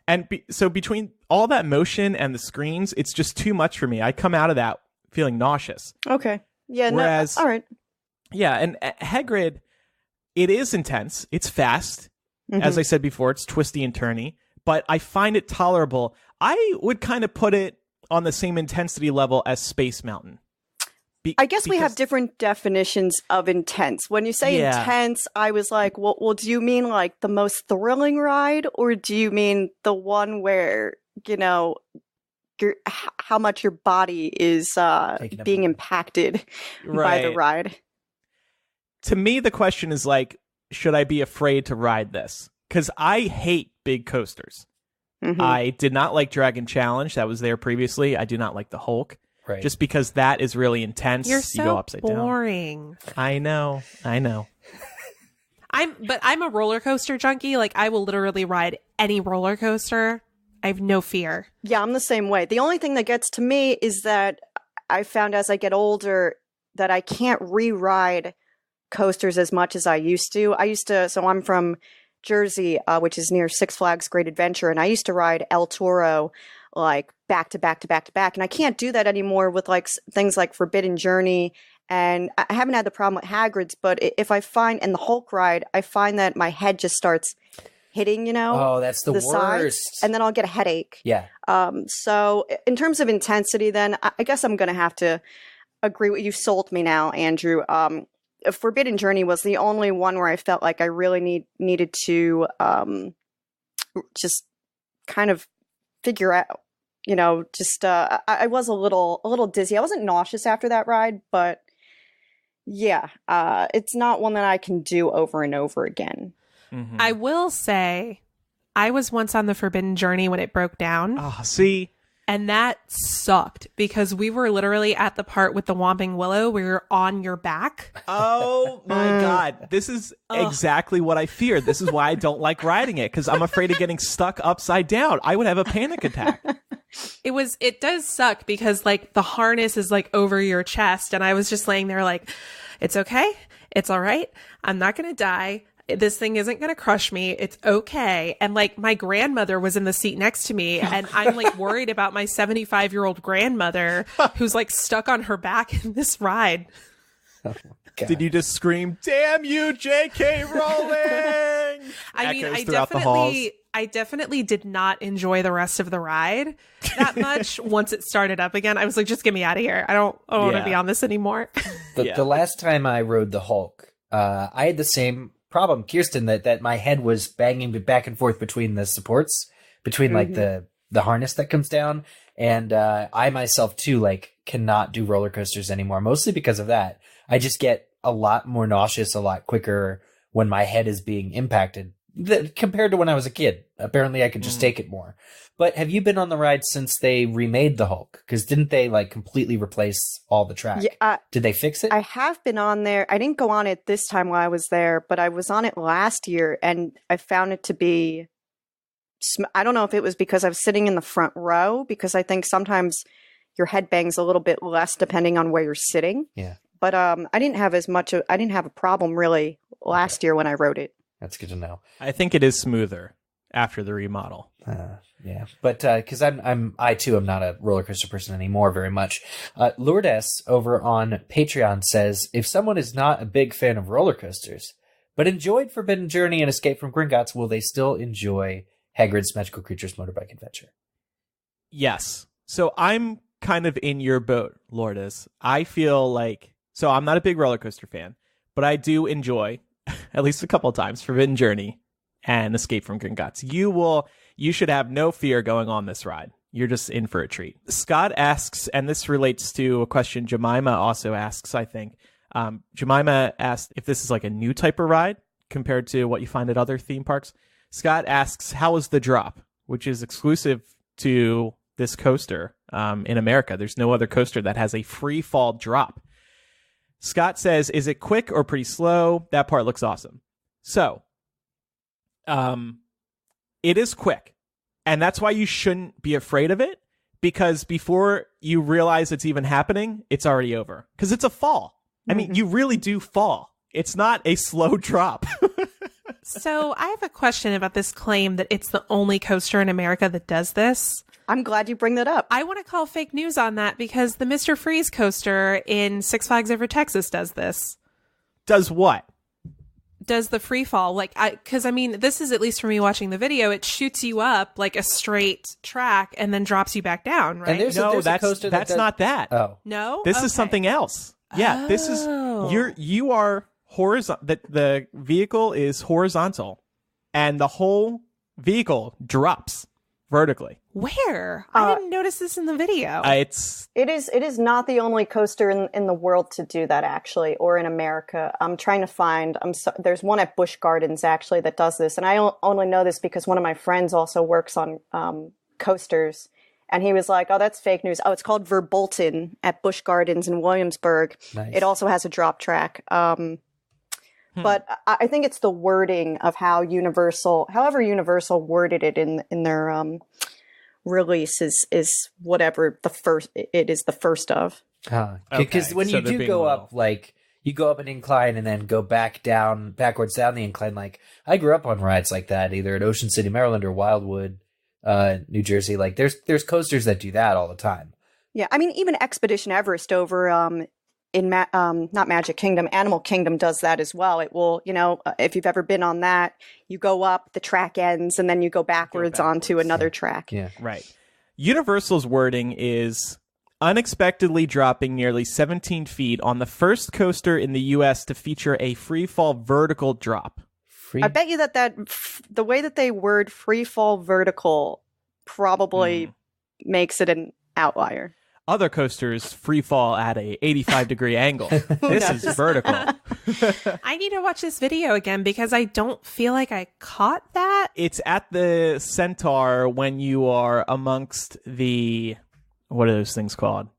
And so between all that motion and the screens, it's just too much for me. I come out of that feeling nauseous. Okay. Yeah, Whereas, all right. Yeah, and Hagrid, it is intense. It's fast. As I said before, it's twisty and turny. But I find it tolerable. I would kind of put it on the same intensity level as Space Mountain. I guess we have different definitions of intense. When you say intense, I was like, well, do you mean like the most thrilling ride? Or do you mean the one where, you know, how much your body is being impacted by the ride? To me, the question is like, should I be afraid to ride this? Because I hate big coasters. I did not like Dragon Challenge. That was there previously. I do not like the Hulk. Right. Just because that is really intense. You're so you go upside boring. Down. I know. I'm a roller coaster junkie. Like, I will literally ride any roller coaster. I have no fear. Yeah, I'm the same way. The only thing that gets to me is that I found as I get older that I can't re-ride coasters as much as I used to. So I'm from Jersey, which is near Six Flags Great Adventure, and I used to ride El Toro like back to back to back to back, and I can't do that anymore with like things like Forbidden Journey, and I haven't had the problem with Hagrid's, but if I find in the Hulk ride, I find that my head just starts hitting, you know, oh, that's the worst, sides, and then I'll get a headache. Yeah. So in terms of intensity, then I guess I'm gonna have to agree with you. Sold me now, Andrew. Forbidden Journey was the only one where I felt like I really needed to just kind of figure out, you know, just I was a little dizzy. I wasn't nauseous after that ride, but yeah, it's not one that I can do over and over again. I will say, I was once on the Forbidden Journey when it broke down. Oh, see? And that sucked because we were literally at the part with the Whomping Willow where you're on your back. Oh my God. This is exactly what I fear. This is why I don't like riding it, because I'm afraid of getting stuck upside down. I would have a panic attack. It does suck because like the harness is like over your chest. And I was just laying there like, it's okay. It's all right. I'm not going to die. This thing isn't going to crush me. It's okay. And like my grandmother was in the seat next to me, and I'm like worried about my 75-year-old grandmother who's like stuck on her back in this ride. Oh, did you just scream, "Damn you, J.K. Rowling"? I mean, I definitely did not enjoy the rest of the ride that much. Once it started up again, I was like, just get me out of here. I don't want to be on this anymore. The last time I rode the Hulk, I had the same problem, Kirsten, that my head was banging back and forth between the supports, between like the harness that comes down, and I myself too like cannot do roller coasters anymore, mostly because of that. I just get a lot more nauseous a lot quicker when my head is being impacted compared to when I was a kid. Apparently I could just take it more. But have you been on the ride since they remade the Hulk? Because didn't they like completely replace all the track? Yeah, did they fix it? I have been on there. I didn't go on it this time while I was there, but I was on it last year, and I found it to be, I don't know if it was because I was sitting in the front row, because I think sometimes your head bangs a little bit less depending on where you're sitting. Yeah. But I didn't have a problem really last year when I rode it. That's good to know. I think it is smoother after the remodel. Yeah, but because I too am not a roller coaster person anymore very much. Lourdes over on Patreon says, if someone is not a big fan of roller coasters but enjoyed Forbidden Journey and Escape from Gringotts, will they still enjoy Hagrid's Magical Creatures Motorbike Adventure? Yes. So I'm kind of in your boat, Lourdes. I feel like, so I'm not a big roller coaster fan, but I do enjoy at least a couple of times Forbidden Journey and Escape from Gringotts. You should have no fear going on this ride. You're just in for a treat. Scott asks, and this relates to a question Jemima also asks, I think. Jemima asked if this is like a new type of ride compared to what you find at other theme parks. Scott asks, how is the drop, which is exclusive to this coaster in America. There's no other coaster that has a free fall drop. Scott says, is it quick or pretty slow? That part looks awesome. So, it is quick. And that's why you shouldn't be afraid of it, because before you realize it's even happening, it's already over. Because it's a fall. I mean, you really do fall. It's not a slow drop. So I have a question about this claim that it's the only coaster in America that does this. I'm glad you bring that up. I want to call fake news on that because the Mr. Freeze coaster in Six Flags Over Texas does this. Does what? Does the free fall. Because this is, at least for me watching the video, it shoots you up like a straight track and then drops you back down, right? And there's a coaster that's not that. Oh. No? This is something else. Yeah, this is, you are horizontal. The vehicle is horizontal and the whole vehicle drops vertically. Where? I didn't notice this in the video. It is not the only coaster in the world to do that, actually, or in America. I'm trying to find. There's one at Busch Gardens actually that does this, and I only know this because one of my friends also works on coasters, and he was like, "Oh, that's fake news." Oh, it's called Verbolten at Busch Gardens in Williamsburg. Nice. It also has a drop track. But I think it's the wording of however Universal worded it in their release is whatever it is the first of. Because when you do go up, like you go up an incline and then go backwards down the incline. Like I grew up on rides like that, either at Ocean City, Maryland, or Wildwood, New Jersey. Like there's coasters that do that all the time. Yeah, I mean even Expedition Everest over in not Magic Kingdom, Animal Kingdom does that as well. It will, if you've ever been on that, you go up, the track ends, and then you go backwards onto another track. Yeah, right. Universal's wording is unexpectedly dropping nearly 17 feet on the first coaster in the U.S. to feature a free fall vertical drop. I bet you that the way that they word free fall vertical probably makes it an outlier. Other coasters free fall at a 85-degree angle. This is vertical. I need to watch this video again because I don't feel like I caught that. It's at the Centaur when you are amongst the, what are those things called?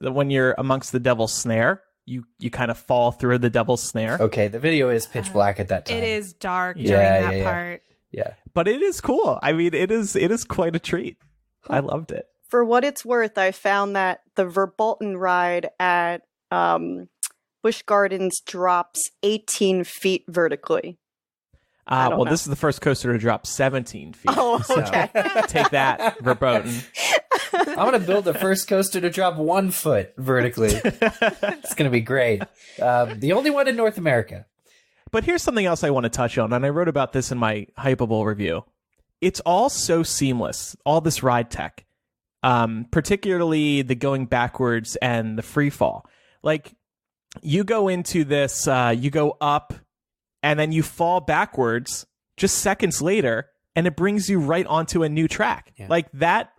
When you're amongst the devil's snare, you kind of fall through the devil's snare. Okay, the video is pitch black at that time. It is dark during that part. Yeah. But it is cool. I mean, it is quite a treat. I loved it. For what it's worth, I found that the Verbolten ride at Busch Gardens drops 18 feet vertically. This is the first coaster to drop 17 feet. Oh, okay. So take that, Verboten. I'm going to build the first coaster to drop 1 foot vertically. It's going to be great. The only one in North America. But here's something else I want to touch on, and I wrote about this in my Hypable review. It's all so seamless, all this ride tech. Particularly the going backwards and the free fall. Like you go into this, you go up and then you fall backwards just seconds later and it brings you right onto a new track. Yeah. Like that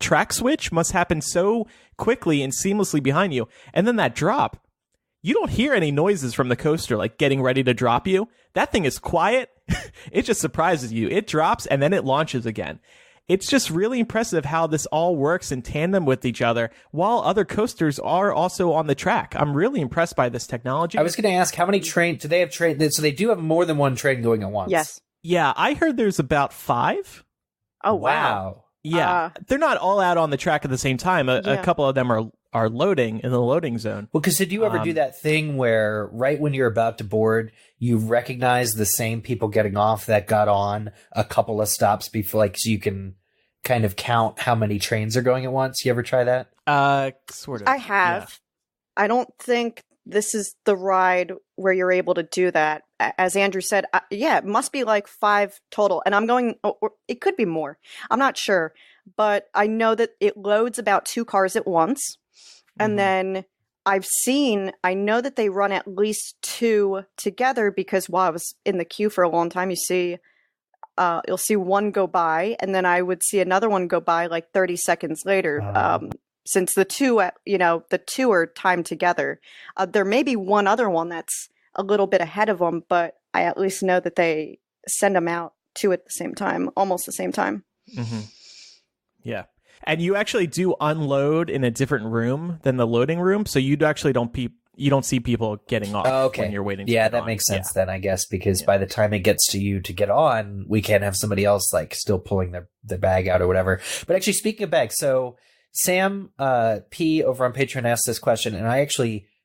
track switch must happen so quickly and seamlessly behind you. And then that drop, you don't hear any noises from the coaster, like getting ready to drop you. That thing is quiet. It just surprises you. It drops and then it launches again. It's just really impressive how this all works in tandem with each other while other coasters are also on the track. I'm really impressed by this technology. I was going to ask, how many trains do they have? So they do have more than one train going at once. Yes. Yeah, I heard there's about 5. Oh, wow. Yeah, they're not all out on the track at the same time. A couple of them are loading in the loading zone. Well, because did you ever do that thing where right when you're about to board, you recognize the same people getting off that got on a couple of stops before, like, so you can kind of count how many trains are going at once? You ever try that? Sort of. I have. Yeah. I don't think this is the ride where you're able to do that. As Andrew said, it must be like 5 total. And I'm going, or it could be more. I'm not sure. But I know that it loads about 2 cars at once. And then I know that they run at least 2 together because while I was in the queue for a long time, you'll see one go by and then I would see another one go by like 30 seconds later. Since the two are timed together. There may be one other one that's a little bit ahead of them, but I at least know that they send them out 2 at the same time, almost the same time. Mm-hmm. Yeah. And you actually do unload in a different room than the loading room, so you actually you don't see people getting off when you're waiting to Yeah, get that on. makes sense then, I guess, because by the time it gets to you to get on, we can't have somebody else like still pulling their bag out or whatever. But actually, speaking of bags, so Sam P over on Patreon asked this question, and I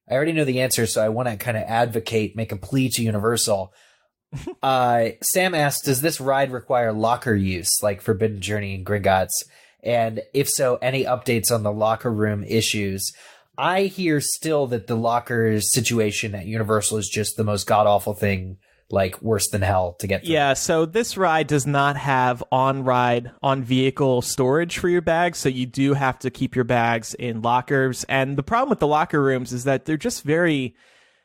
already know the answer, so I want to kind of make a plea to Universal. Sam asked, does this ride require locker use, like Forbidden Journey and Gringotts? And if so, any updates on the locker room issues? I hear still that the locker situation at Universal is just the most god-awful thing, like worse than hell to get through. Yeah, so this ride does not have on-vehicle storage for your bags, so you do have to keep your bags in lockers. And the problem with the locker rooms is that they're just very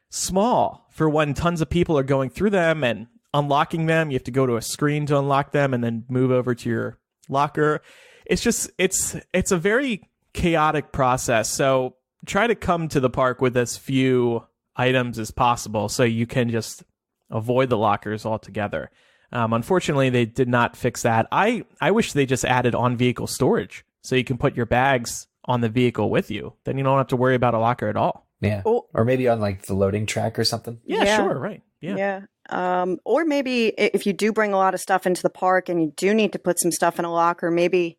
small for when tons of people are going through them and unlocking them. You have to go to a screen to unlock them and then move over to your locker. It's just, it's a very chaotic process. So try to come to the park with as few items as possible so you can just avoid the lockers altogether. Unfortunately, they did not fix that. I wish they just added on-vehicle storage so you can put your bags on the vehicle with you. Then you don't have to worry about a locker at all. Yeah. Oh. Or maybe on like the loading track or something. Yeah. Sure, right. Yeah. Or maybe if you do bring a lot of stuff into the park and you do need to put some stuff in a locker, maybe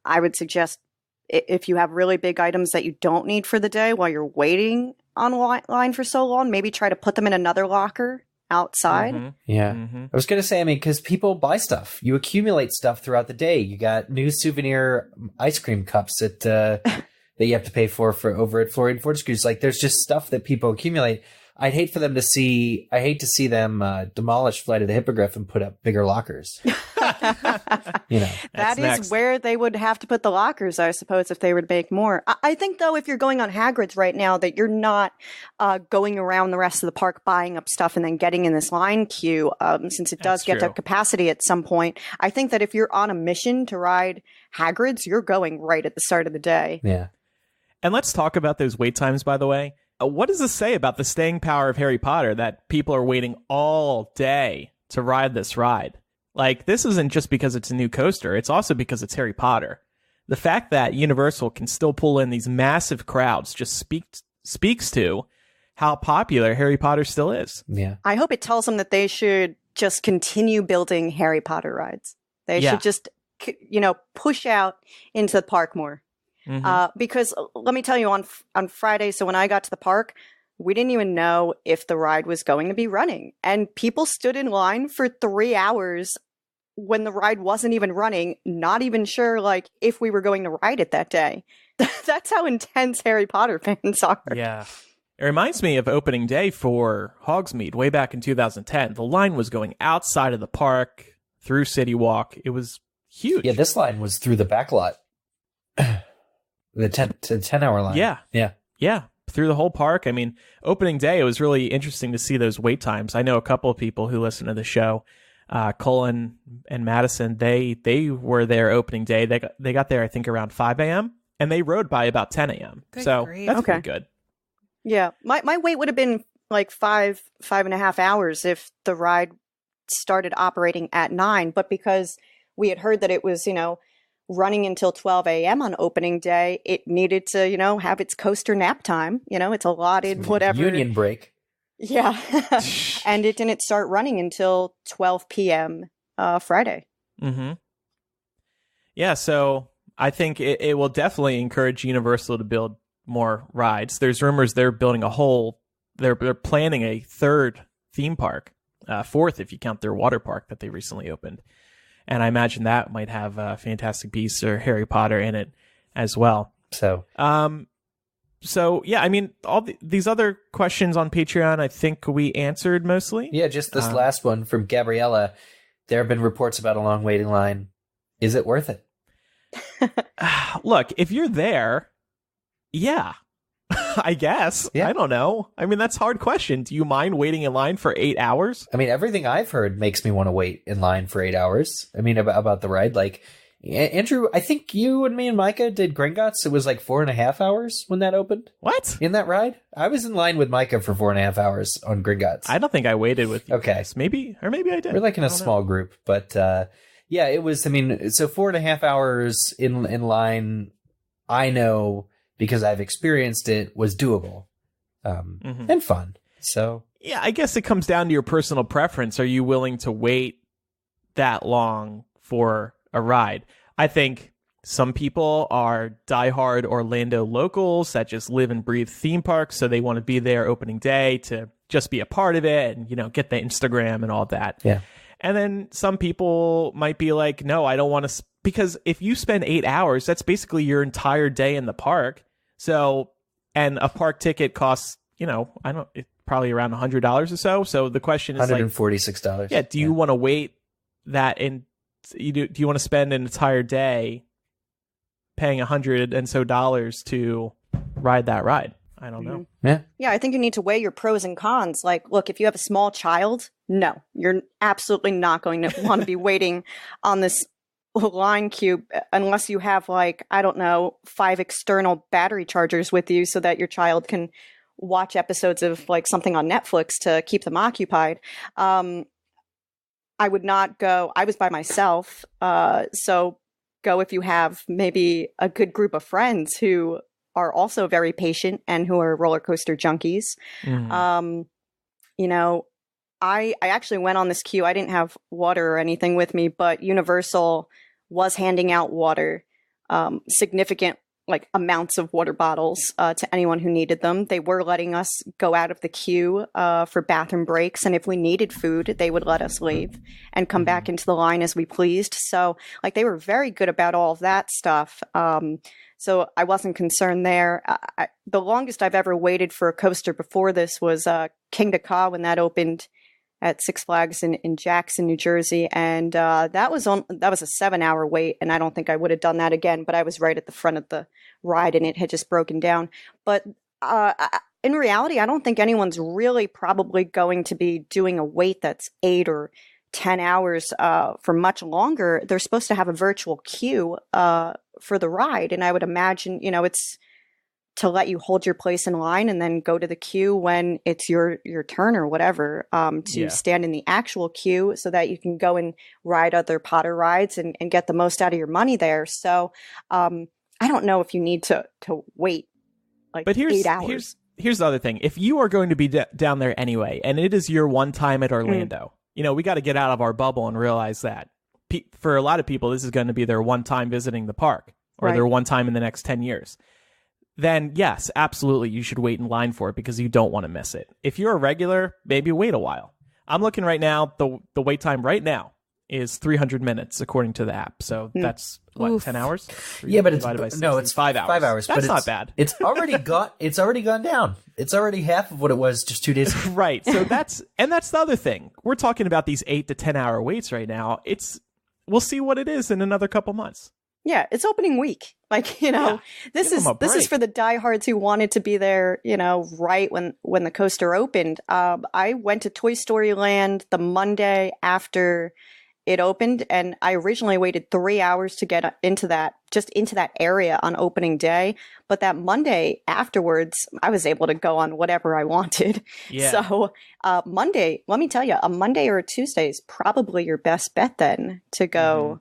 I would suggest if you have really big items that you don't need for the day while you're waiting on line for so long, maybe try to put them in another locker outside. Mm-hmm. Yeah. Mm-hmm. I was going to say, because people buy stuff. You accumulate stuff throughout the day. You got new souvenir ice cream cups that you have to pay for over at Florian Fortescue's. Like, there's just stuff that people accumulate. I hate to see them demolish Flight of the Hippogriff and put up bigger lockers. That is next. where they would have to put the lockers, I suppose, if they would make more. I think, though, if you're going on Hagrid's right now, that you're not going around the rest of the park buying up stuff and then getting in this line queue, since it does get to capacity at some point. I think that if you're on a mission to ride Hagrid's, you're going right at the start of the day. Yeah. And let's talk about those wait times, by the way. What does this say about the staying power of Harry Potter that people are waiting all day to ride this ride? Like, this isn't just because it's a new coaster. It's also because it's Harry Potter. The fact that Universal can still pull in these massive crowds just speaks to how popular Harry Potter still is. Yeah. I hope it tells them that they should just continue building Harry Potter rides. They should just, push out into the park more. Mm-hmm. Because let me tell you, on Friday, so when I got to the park, we didn't even know if the ride was going to be running. And people stood in line for 3 hours when the ride wasn't even running, not even sure if we were going to ride it that day. That's how intense Harry Potter fans are. Yeah. It reminds me of opening day for Hogsmeade way back in 2010. The line was going outside of the park, through City Walk. It was huge. Yeah, this line was through the back lot. The 10-hour line. Yeah. Through the whole park. I mean, opening day, it was really interesting to see those wait times. I know a couple of people who listen to the show, Colin and Madison, they were there opening day. They got there, I think, around 5 a.m., and they rode by about 10 a.m. So that's pretty good. Yeah. My wait would have been like 5.5 hours if the ride started operating at 9. But because we had heard that it was, running until 12 a.m. on opening day, it needed to, have its coaster nap time. It's allotted whatever. Union break. Yeah. And it didn't start running until 12 p.m. Friday. Mm-hmm. Yeah, so I think it will definitely encourage Universal to build more rides. There's rumors they're planning a third theme park, fourth if you count their water park that they recently opened. And I imagine that might have Fantastic Beasts or Harry Potter in it as well. So yeah, I mean, all these other questions on Patreon, I think we answered mostly. Yeah, just this last one from Gabriella. There have been reports about a long waiting line. Is it worth it? Look, if you're there, yeah, I guess. Yeah. I don't know. I mean, that's a hard question. Do you mind waiting in line for 8 hours? I mean, everything I've heard makes me want to wait in line for 8 hours. I mean, about the ride. Like, Andrew, I think you and me and Micah did Gringotts. It was like 4.5 hours when that opened. What? In that ride? I was in line with Micah for 4.5 hours on Gringotts. I don't think I waited with you Okay. guys. Maybe I did. We're like in a small group, but Yeah, it was. I mean, so 4.5 hours in line, I know because I've experienced it, was doable and fun. So yeah, I guess it comes down to your personal preference. Are you willing to wait that long for a ride? I think some people are diehard Orlando locals that just live and breathe theme parks, so they want to be there opening day to just be a part of it and, you know, get the Instagram and all that. Yeah. And then some people might be like, no, I don't want to, because if you spend 8 hours, that's basically your entire day in the park. So, and a park ticket costs, you know, probably around $100 or so. So the question is $146. Like, yeah, do you want to wait that do you want to spend an entire day paying $100 and so to ride that ride? I don't know. Yeah, I think you need to weigh your pros and cons. Like, look, if you have a small child, no, you're absolutely not going to want to be waiting on this line queue unless you have, like, I don't know, 5 external battery chargers with you so that your child can watch episodes of like something on Netflix to keep them occupied. I would not go. I was by myself. So go if you have maybe a good group of friends who are also very patient and who are roller coaster junkies. You know, I actually went on this queue. I didn't have water or anything with me, but Universal was handing out water, significant like amounts of water bottles to anyone who needed them. They were letting us go out of the queue for bathroom breaks. And if we needed food, they would let us leave and come back into the line as we pleased. So like they were very good about all of that stuff. So I wasn't concerned there. The longest I've ever waited for a coaster before this was Kingda Ka when that opened at Six Flags in Jackson, New Jersey, and that was a 7-hour wait, and I don't think I would have done that again. But I was right at the front of the ride, and it had just broken down. But in reality, I don't think anyone's really probably going to be doing a wait that's 8 or 10 hours for much longer. They're supposed to have a virtual queue for the ride, and I would imagine, you know, it's to let you hold your place in line and then go to the queue when it's your turn or whatever, to stand in the actual queue so that you can go and ride other Potter rides and get the most out of your money there. So I don't know if you need to wait like 8 hours. Here's the other thing. If you are going to be down there anyway, and it is your one time at Orlando, you know, we got to get out of our bubble and realize that for a lot of people, this is going to be their one time visiting the park or their one time in the next 10 years. Then yes, absolutely, you should wait in line for it because you don't want to miss it. If you're a regular, maybe wait a while. I'm looking right now, the wait time right now is 300 minutes according to the app. So that's what, 10 hours? Yeah, but it's 5 hours. It's 5 hours. 5 hours. That's not bad. It's already gone down. It's already half of what it was just 2 days ago. Right. So that's the other thing. We're talking about these 8 to 10 hour waits right now. We'll see what it is in another couple months. Yeah, it's opening week. Like, you know, this is for the diehards who wanted to be there, you know, right when the coaster opened. I went to Toy Story Land the Monday after it opened, and I originally waited 3 hours to get into that area on opening day. But that Monday afterwards, I was able to go on whatever I wanted. Yeah. So Monday, let me tell you, a Monday or a Tuesday is probably your best bet then to go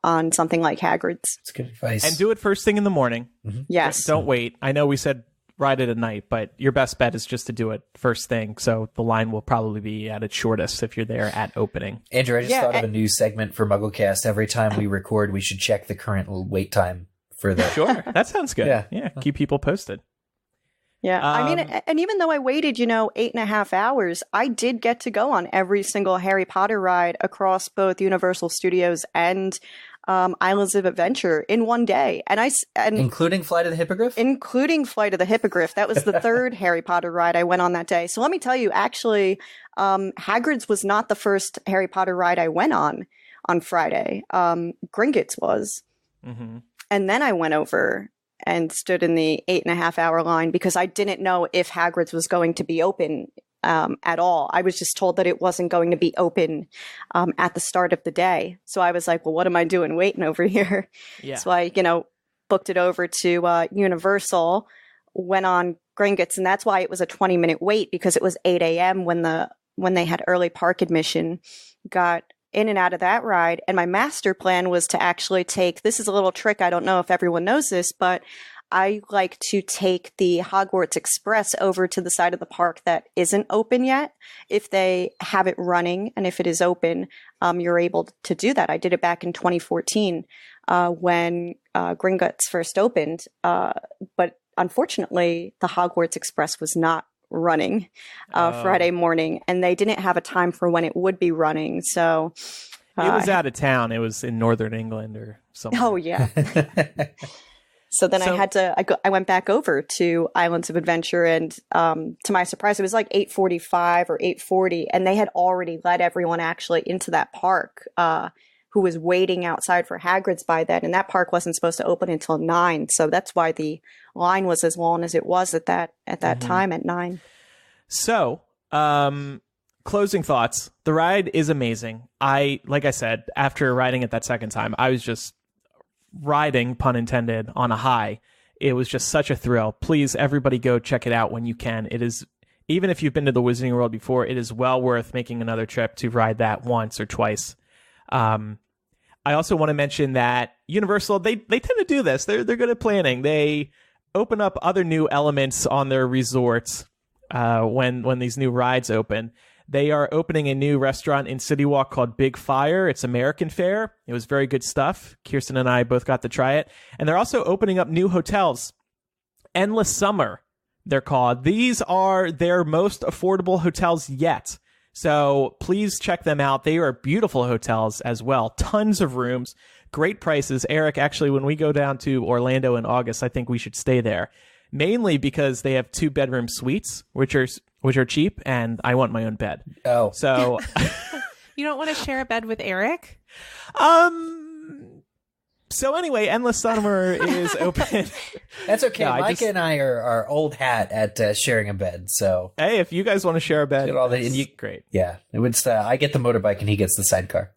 on something like Hagrid's. That's good advice. And do it first thing in the morning. Yes. Don't wait. I know we said ride it at night, but your best bet is just to do it first thing. So the line will probably be at its shortest if you're there at opening. Andrew, I just thought of a new segment for MuggleCast. Every time we record, we should check the current wait time for the... Sure. That sounds good. Yeah. Keep people posted. Yeah. I mean, and even though I waited, 8.5 hours, I did get to go on every single Harry Potter ride across both Universal Studios and Islands of Adventure in one day. And including Flight of the Hippogriff? Including Flight of the Hippogriff. That was the third Harry Potter ride I went on that day. So let me tell you, actually, Hagrid's was not the first Harry Potter ride I went on Friday. Gringotts was. Mm-hmm. And then I went over and stood in the 8.5 hour line because I didn't know if Hagrid's was going to be open at all. I was just told that it wasn't going to be open at the start of the day. So I was like, well, what am I doing waiting over here? Yeah. So I, booked it over to Universal, went on Gringotts, and that's why it was a 20-minute wait because it was 8 a.m. when they had early park admission, got in and out of that ride. And my master plan was to actually take, this is a little trick, I don't know if everyone knows this, but I like to take the Hogwarts Express over to the side of the park that isn't open yet. If they have it running and if it is open, you're able to do that. I did it back in 2014 when Gringotts first opened. But unfortunately, the Hogwarts Express was not running Friday morning, and they didn't have a time for when it would be running. So it was out of town. It was in northern England or something. Oh, yeah. So then I went back over to Islands of Adventure, and to my surprise, it was like 8:45 or 8:40, and they had already let everyone actually into that park who was waiting outside for Hagrid's by then, and that park wasn't supposed to open until 9, so that's why the line was as long as it was at that time at 9. So, closing thoughts. The ride is amazing. Like I said, after riding it that second time, I was just riding, pun intended, on a high. It was just such a thrill. Please, everybody go check it out when you can. It is, even if you've been to the Wizarding World before, it is well worth making another trip to ride that once or twice. I also want to mention that Universal, they tend to do this. They're good at planning. They open up other new elements on their resorts when these new rides open. They are opening a new restaurant in City Walk called Big Fire. It's American fare. It was very good stuff. Kirsten and I both got to try it. And they're also opening up new hotels. Endless Summer, they're called. These are their most affordable hotels yet. So please check them out. They are beautiful hotels as well. Tons of rooms, great prices. Eric, actually, when we go down to Orlando in August, I think we should stay there. Mainly because they have 2-bedroom suites, which are cheap, and I want my own bed. Oh. So You don't want to share a bed with Eric? So anyway, Endless Summer is open. That's okay. No, Micah and I are old hat at sharing a bed. So hey, if you guys want to share a bed, great. Yeah, I get the motorbike and he gets the sidecar.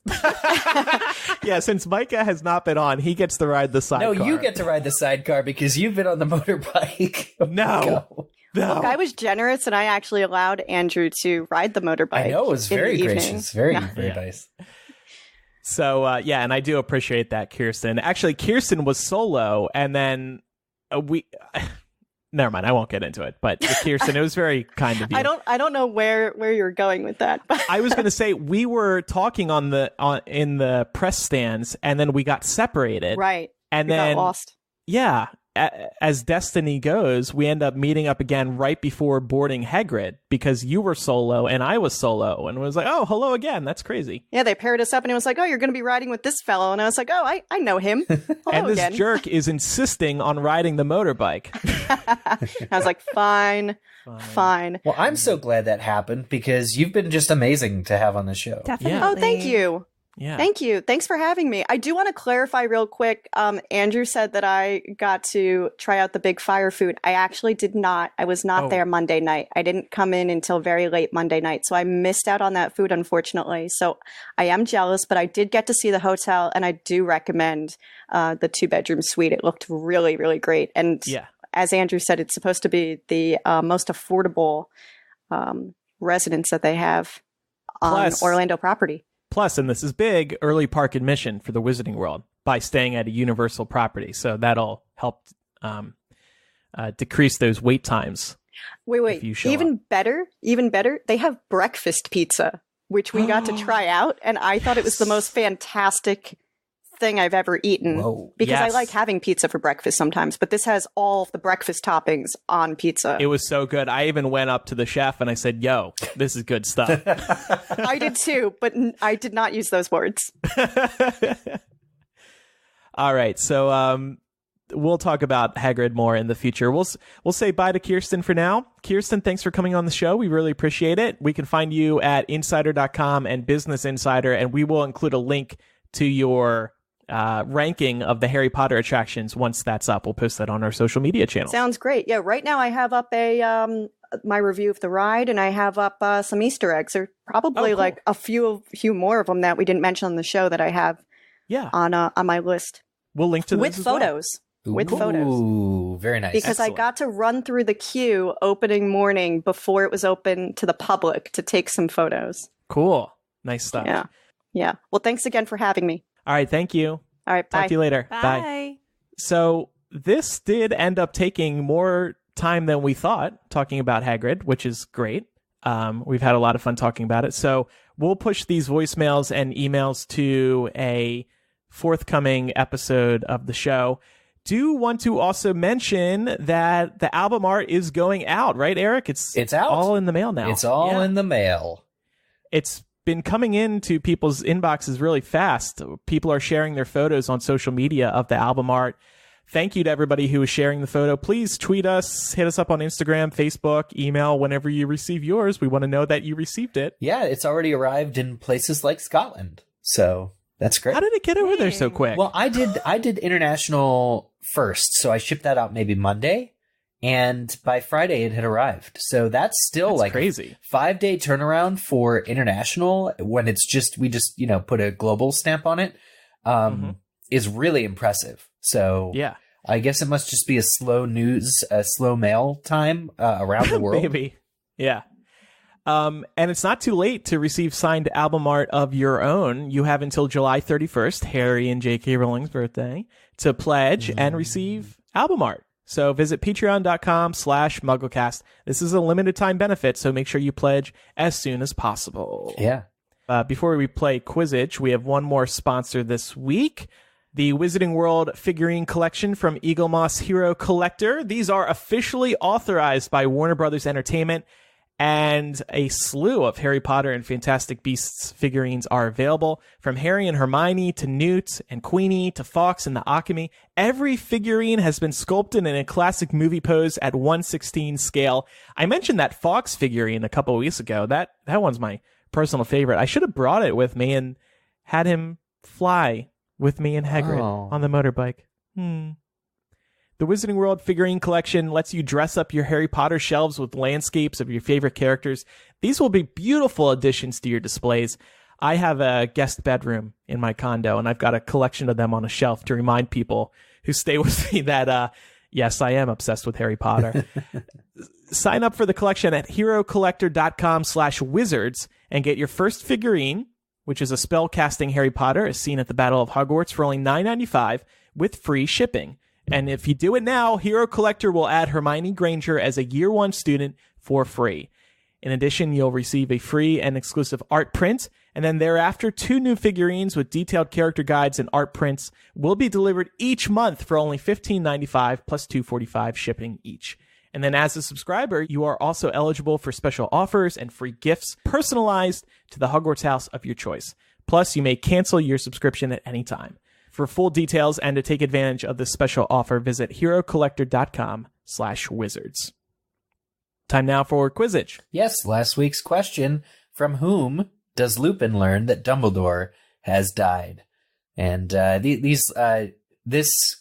Yeah, since Micah has not been on, he gets to ride the sidecar. No, you get to ride the sidecar because you've been on the motorbike. No. Look, I was generous and I actually allowed Andrew to ride the motorbike. I know, it was very gracious. Very Yeah. nice. So, and I do appreciate that, Kirsten. Actually, Kirsten was solo, and then never mind, I won't get into it. But Kirsten, it was very kind of you. I don't know where you're going with that. But I was going to say, we were talking in the press stands, and then we got separated. Right. And we then got lost. Yeah. As destiny goes, we end up meeting up again right before boarding Hagrid because you were solo and I was solo, and it was like, oh, hello again. That's crazy. Yeah, they paired us up and it was like, oh, you're going to be riding with this fellow. And I was like, oh, I know him. Hello and this again. jerk is insisting on riding the motorbike. I was like, fine. Well, I'm so glad that happened because you've been just amazing to have on the show. Definitely. Yeah. Oh, thank you. Yeah. Thank you. Thanks for having me. I do want to clarify real quick. Andrew said that I got to try out the Big Fire food. I actually did not. I was not there Monday night. I didn't come in until very late Monday night. So I missed out on that food, unfortunately. So I am jealous, but I did get to see the hotel, and I do recommend the 2-bedroom suite. It looked really, really great. And as Andrew said, it's supposed to be the most affordable residence that they have on Orlando property. Plus, and this is big, early park admission for the Wizarding World by staying at a Universal property. So that'll help decrease those wait times. Wait. Even better, they have breakfast pizza, which we got to try out. And I thought it was the most fantastic thing I've ever eaten. Whoa. Because I like having pizza for breakfast sometimes, but this has all of the breakfast toppings on pizza. It was so good. I even went up to the chef and I said, yo, this is good stuff. I did too, but I did not use those words. All right. So we'll talk about Hagrid more in the future. We'll say bye to Kirsten for now. Kirsten, thanks for coming on the show. We really appreciate it. We can find you at insider.com and Business Insider, and we will include a link to your ranking of the Harry Potter attractions once that's up. We'll post that on our social media channel. Sounds great. Yeah, right now I have up my review of the ride, and I have up some Easter eggs. There are probably like a few more of them that we didn't mention on the show that I have on my list. We'll link to those with photos. With photos. Ooh, very nice. Because I got to run through the queue opening morning before it was open to the public to take some photos. Cool. Nice stuff. Yeah. Yeah. Well, thanks again for having me. All right. Thank you. All right. Talk Bye. to you later. Bye. So this did end up taking more time than we thought talking about Hagrid, which is great. We've had a lot of fun talking about it. So we'll push these voicemails and emails to a forthcoming episode of the show. Do want to also mention that the album art is going out, right, Eric? It's out. All in the mail now. It's all in the mail. It's been coming into people's inboxes really fast. People are sharing their photos on social media of the album art. Thank you to everybody who is sharing the photo. Please tweet us, hit us up on Instagram, Facebook, email whenever you receive yours. We want to know that you received it. Yeah, it's already arrived in places like Scotland. So that's great. How did it get over there so quick? Well, I did international first, so I shipped that out maybe Monday, and by Friday it had arrived. So that's still like crazy. A 5-day turnaround for international when it's just we just put a global stamp on it. Is really impressive. So yeah, I guess it must just be a slow mail time around the world. Maybe. Yeah. And it's not too late to receive signed album art of your own. You have until July 31st, Harry and J.K. Rowling's birthday, to pledge and receive album art. So visit patreon.com/MuggleCast. This is a limited time benefit, so make sure you pledge as soon as possible. Yeah. Before we play Quizzitch, we have one more sponsor this week. The Wizarding World figurine collection from Eagle Moss Hero Collector. These are officially authorized by Warner Brothers Entertainment, and a slew of Harry Potter and Fantastic Beasts figurines are available. From Harry and Hermione to Newt and Queenie to Fawkes and the Acuna, every figurine has been sculpted in a classic movie pose at 1/16 scale. I mentioned that Fawkes figurine a couple of weeks ago. That one's my personal favorite. I should have brought it with me and had him fly with me and Hagrid on the motorbike. The Wizarding World figurine collection lets you dress up your Harry Potter shelves with landscapes of your favorite characters. These will be beautiful additions to your displays. I have a guest bedroom in my condo, and I've got a collection of them on a shelf to remind people who stay with me that, yes, I am obsessed with Harry Potter. Sign up for the collection at herocollector.com/wizards and get your first figurine, which is a spell-casting Harry Potter as seen at the Battle of Hogwarts, for only $9.95 with free shipping. And if you do it now, Hero Collector will add Hermione Granger as a Year 1 student for free. In addition, you'll receive a free and exclusive art print, and then thereafter, 2 new figurines with detailed character guides and art prints will be delivered each month for only $15.95 plus $2.45 shipping each. And then as a subscriber, you are also eligible for special offers and free gifts personalized to the Hogwarts house of your choice. Plus, you may cancel your subscription at any time. For full details and to take advantage of this special offer, visit herocollector.com/wizards. Time now for Quizzitch. Yes, last week's question: from whom does Lupin learn that Dumbledore has died? And this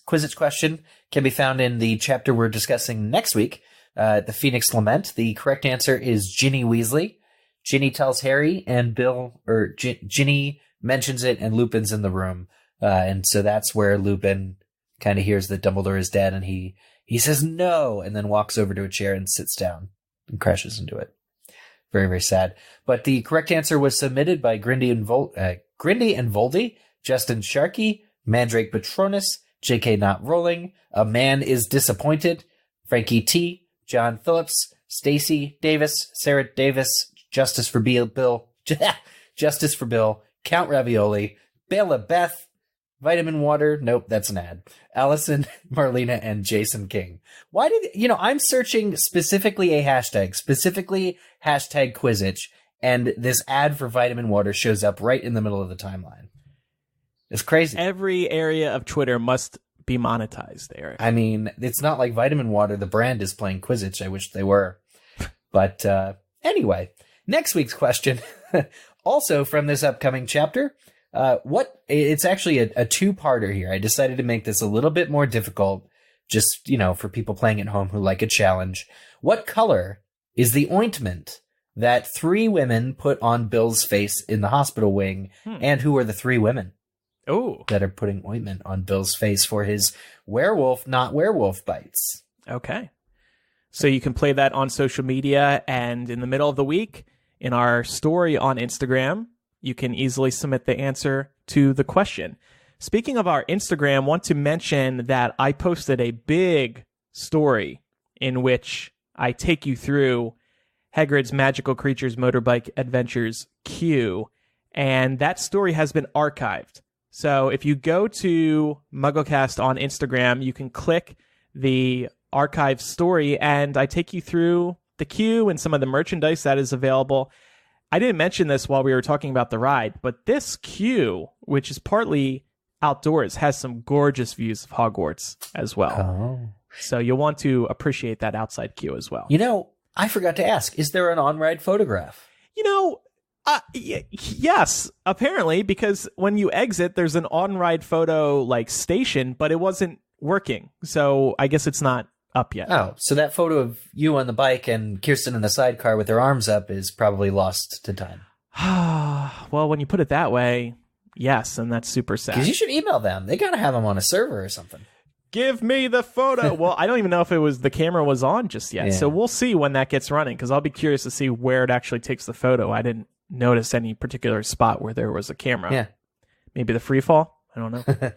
Quizzitch question can be found in the chapter we're discussing next week, The Phoenix Lament. The correct answer is Ginny Weasley. Ginny tells Harry and Bill, or Ginny mentions it, and Lupin's in the room. And so that's where Lupin kind of hears that Dumbledore is dead, and he says no, and then walks over to a chair and sits down and crashes into it. Very, very sad. But the correct answer was submitted by Grindy and Voldy, Justin Sharkey, Mandrake Patronus, J.K. Not Rolling, A Man is Disappointed, Frankie T, John Phillips, Stacy Davis, Sarah Davis, Justice for Bill, Count Ravioli, Bela Beth, Vitamin Water, nope, that's an ad, Allison, Marlena, and Jason King. Why did, I'm searching specifically hashtag Quizzitch, and this ad for Vitamin Water shows up right in the middle of the timeline. It's crazy. Every area of Twitter must be monetized, Eric. I mean, it's not like Vitamin Water, the brand, is playing Quizzitch. I wish they were. But anyway, next week's question, also from this upcoming chapter, it's actually a two-parter here. I decided to make this a little bit more difficult, just, for people playing at home who like a challenge. What color is the ointment that 3 women put on Bill's face in the hospital wing? And who are the 3 women that are putting ointment on Bill's face for his werewolf, not werewolf bites? Okay. So you can play that on social media, and in the middle of the week, in our story on Instagram, you can easily submit the answer to the question. Speaking of our Instagram, want to mention that I posted a big story in which I take you through Hagrid's Magical Creatures Motorbike Adventures queue, and that story has been archived. So if you go to MuggleCast on Instagram, you can click the archive story, and I take you through the queue and some of the merchandise that is available. I didn't mention this while we were talking about the ride, but this queue, which is partly outdoors, has some gorgeous views of Hogwarts as well. Oh. So you'll want to appreciate that outside queue as well. You know, I forgot to ask, is there an on-ride photograph? You know, yes, apparently, because when you exit, there's an on-ride photo station, but it wasn't working. So I guess it's not up yet. Oh, so that photo of you on the bike and Kirsten in the sidecar with her arms up is probably lost to time. Well, when you put it that way, yes, and that's super sad. Because you should email them. They got to have them on a server or something. Give me the photo. Well, I don't even know if the camera was on just yet. Yeah. So we'll see when that gets running, because I'll be curious to see where it actually takes the photo. I didn't notice any particular spot where there was a camera. Yeah. Maybe the free fall? I don't know.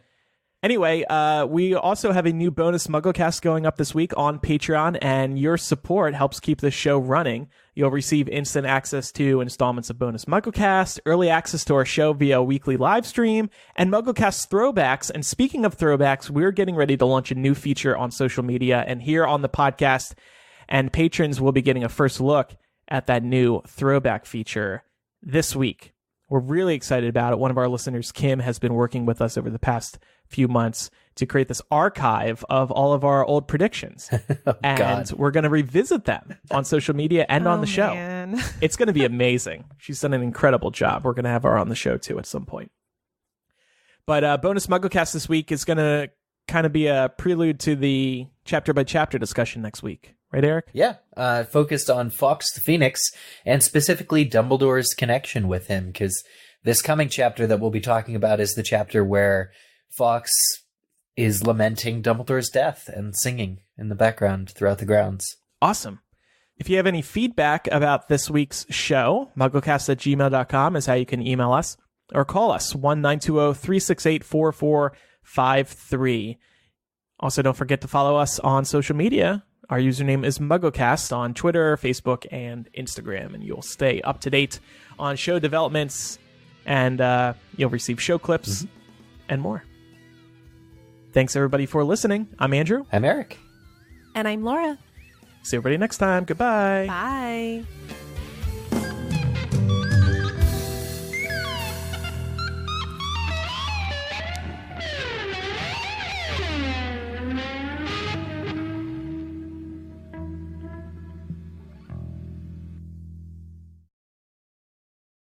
Anyway, we also have a new bonus MuggleCast going up this week on Patreon, and your support helps keep the show running. You'll receive instant access to installments of bonus MuggleCast, early access to our show via a weekly live stream, and MuggleCast throwbacks. And speaking of throwbacks, we're getting ready to launch a new feature on social media and here on the podcast, and patrons will be getting a first look at that new throwback feature this week. We're really excited about it. One of our listeners, Kim, has been working with us over the past few months to create this archive of all of our old predictions. And we're going to revisit them on social media and on the show. Man. It's going to be amazing. She's done an incredible job. We're going to have her on the show too at some point. But bonus MuggleCast this week is going to kind of be a prelude to the chapter by chapter discussion next week. Right, Eric? Yeah, focused on Fawkes the Phoenix and specifically Dumbledore's connection with him, because this coming chapter that we'll be talking about is the chapter where Fawkes is lamenting Dumbledore's death and singing in the background throughout the grounds. Awesome. If you have any feedback about this week's show, mugglecast@gmail.com is how you can email us, or call us, 1-920-368-4453. Also, don't forget to follow us on social media. Our username is MuggleCast on Twitter, Facebook, and Instagram, and you'll stay up to date on show developments, and you'll receive show clips and more. Thanks, everybody, for listening. I'm Andrew. I'm Eric. And I'm Laura. See everybody next time. Goodbye. Bye.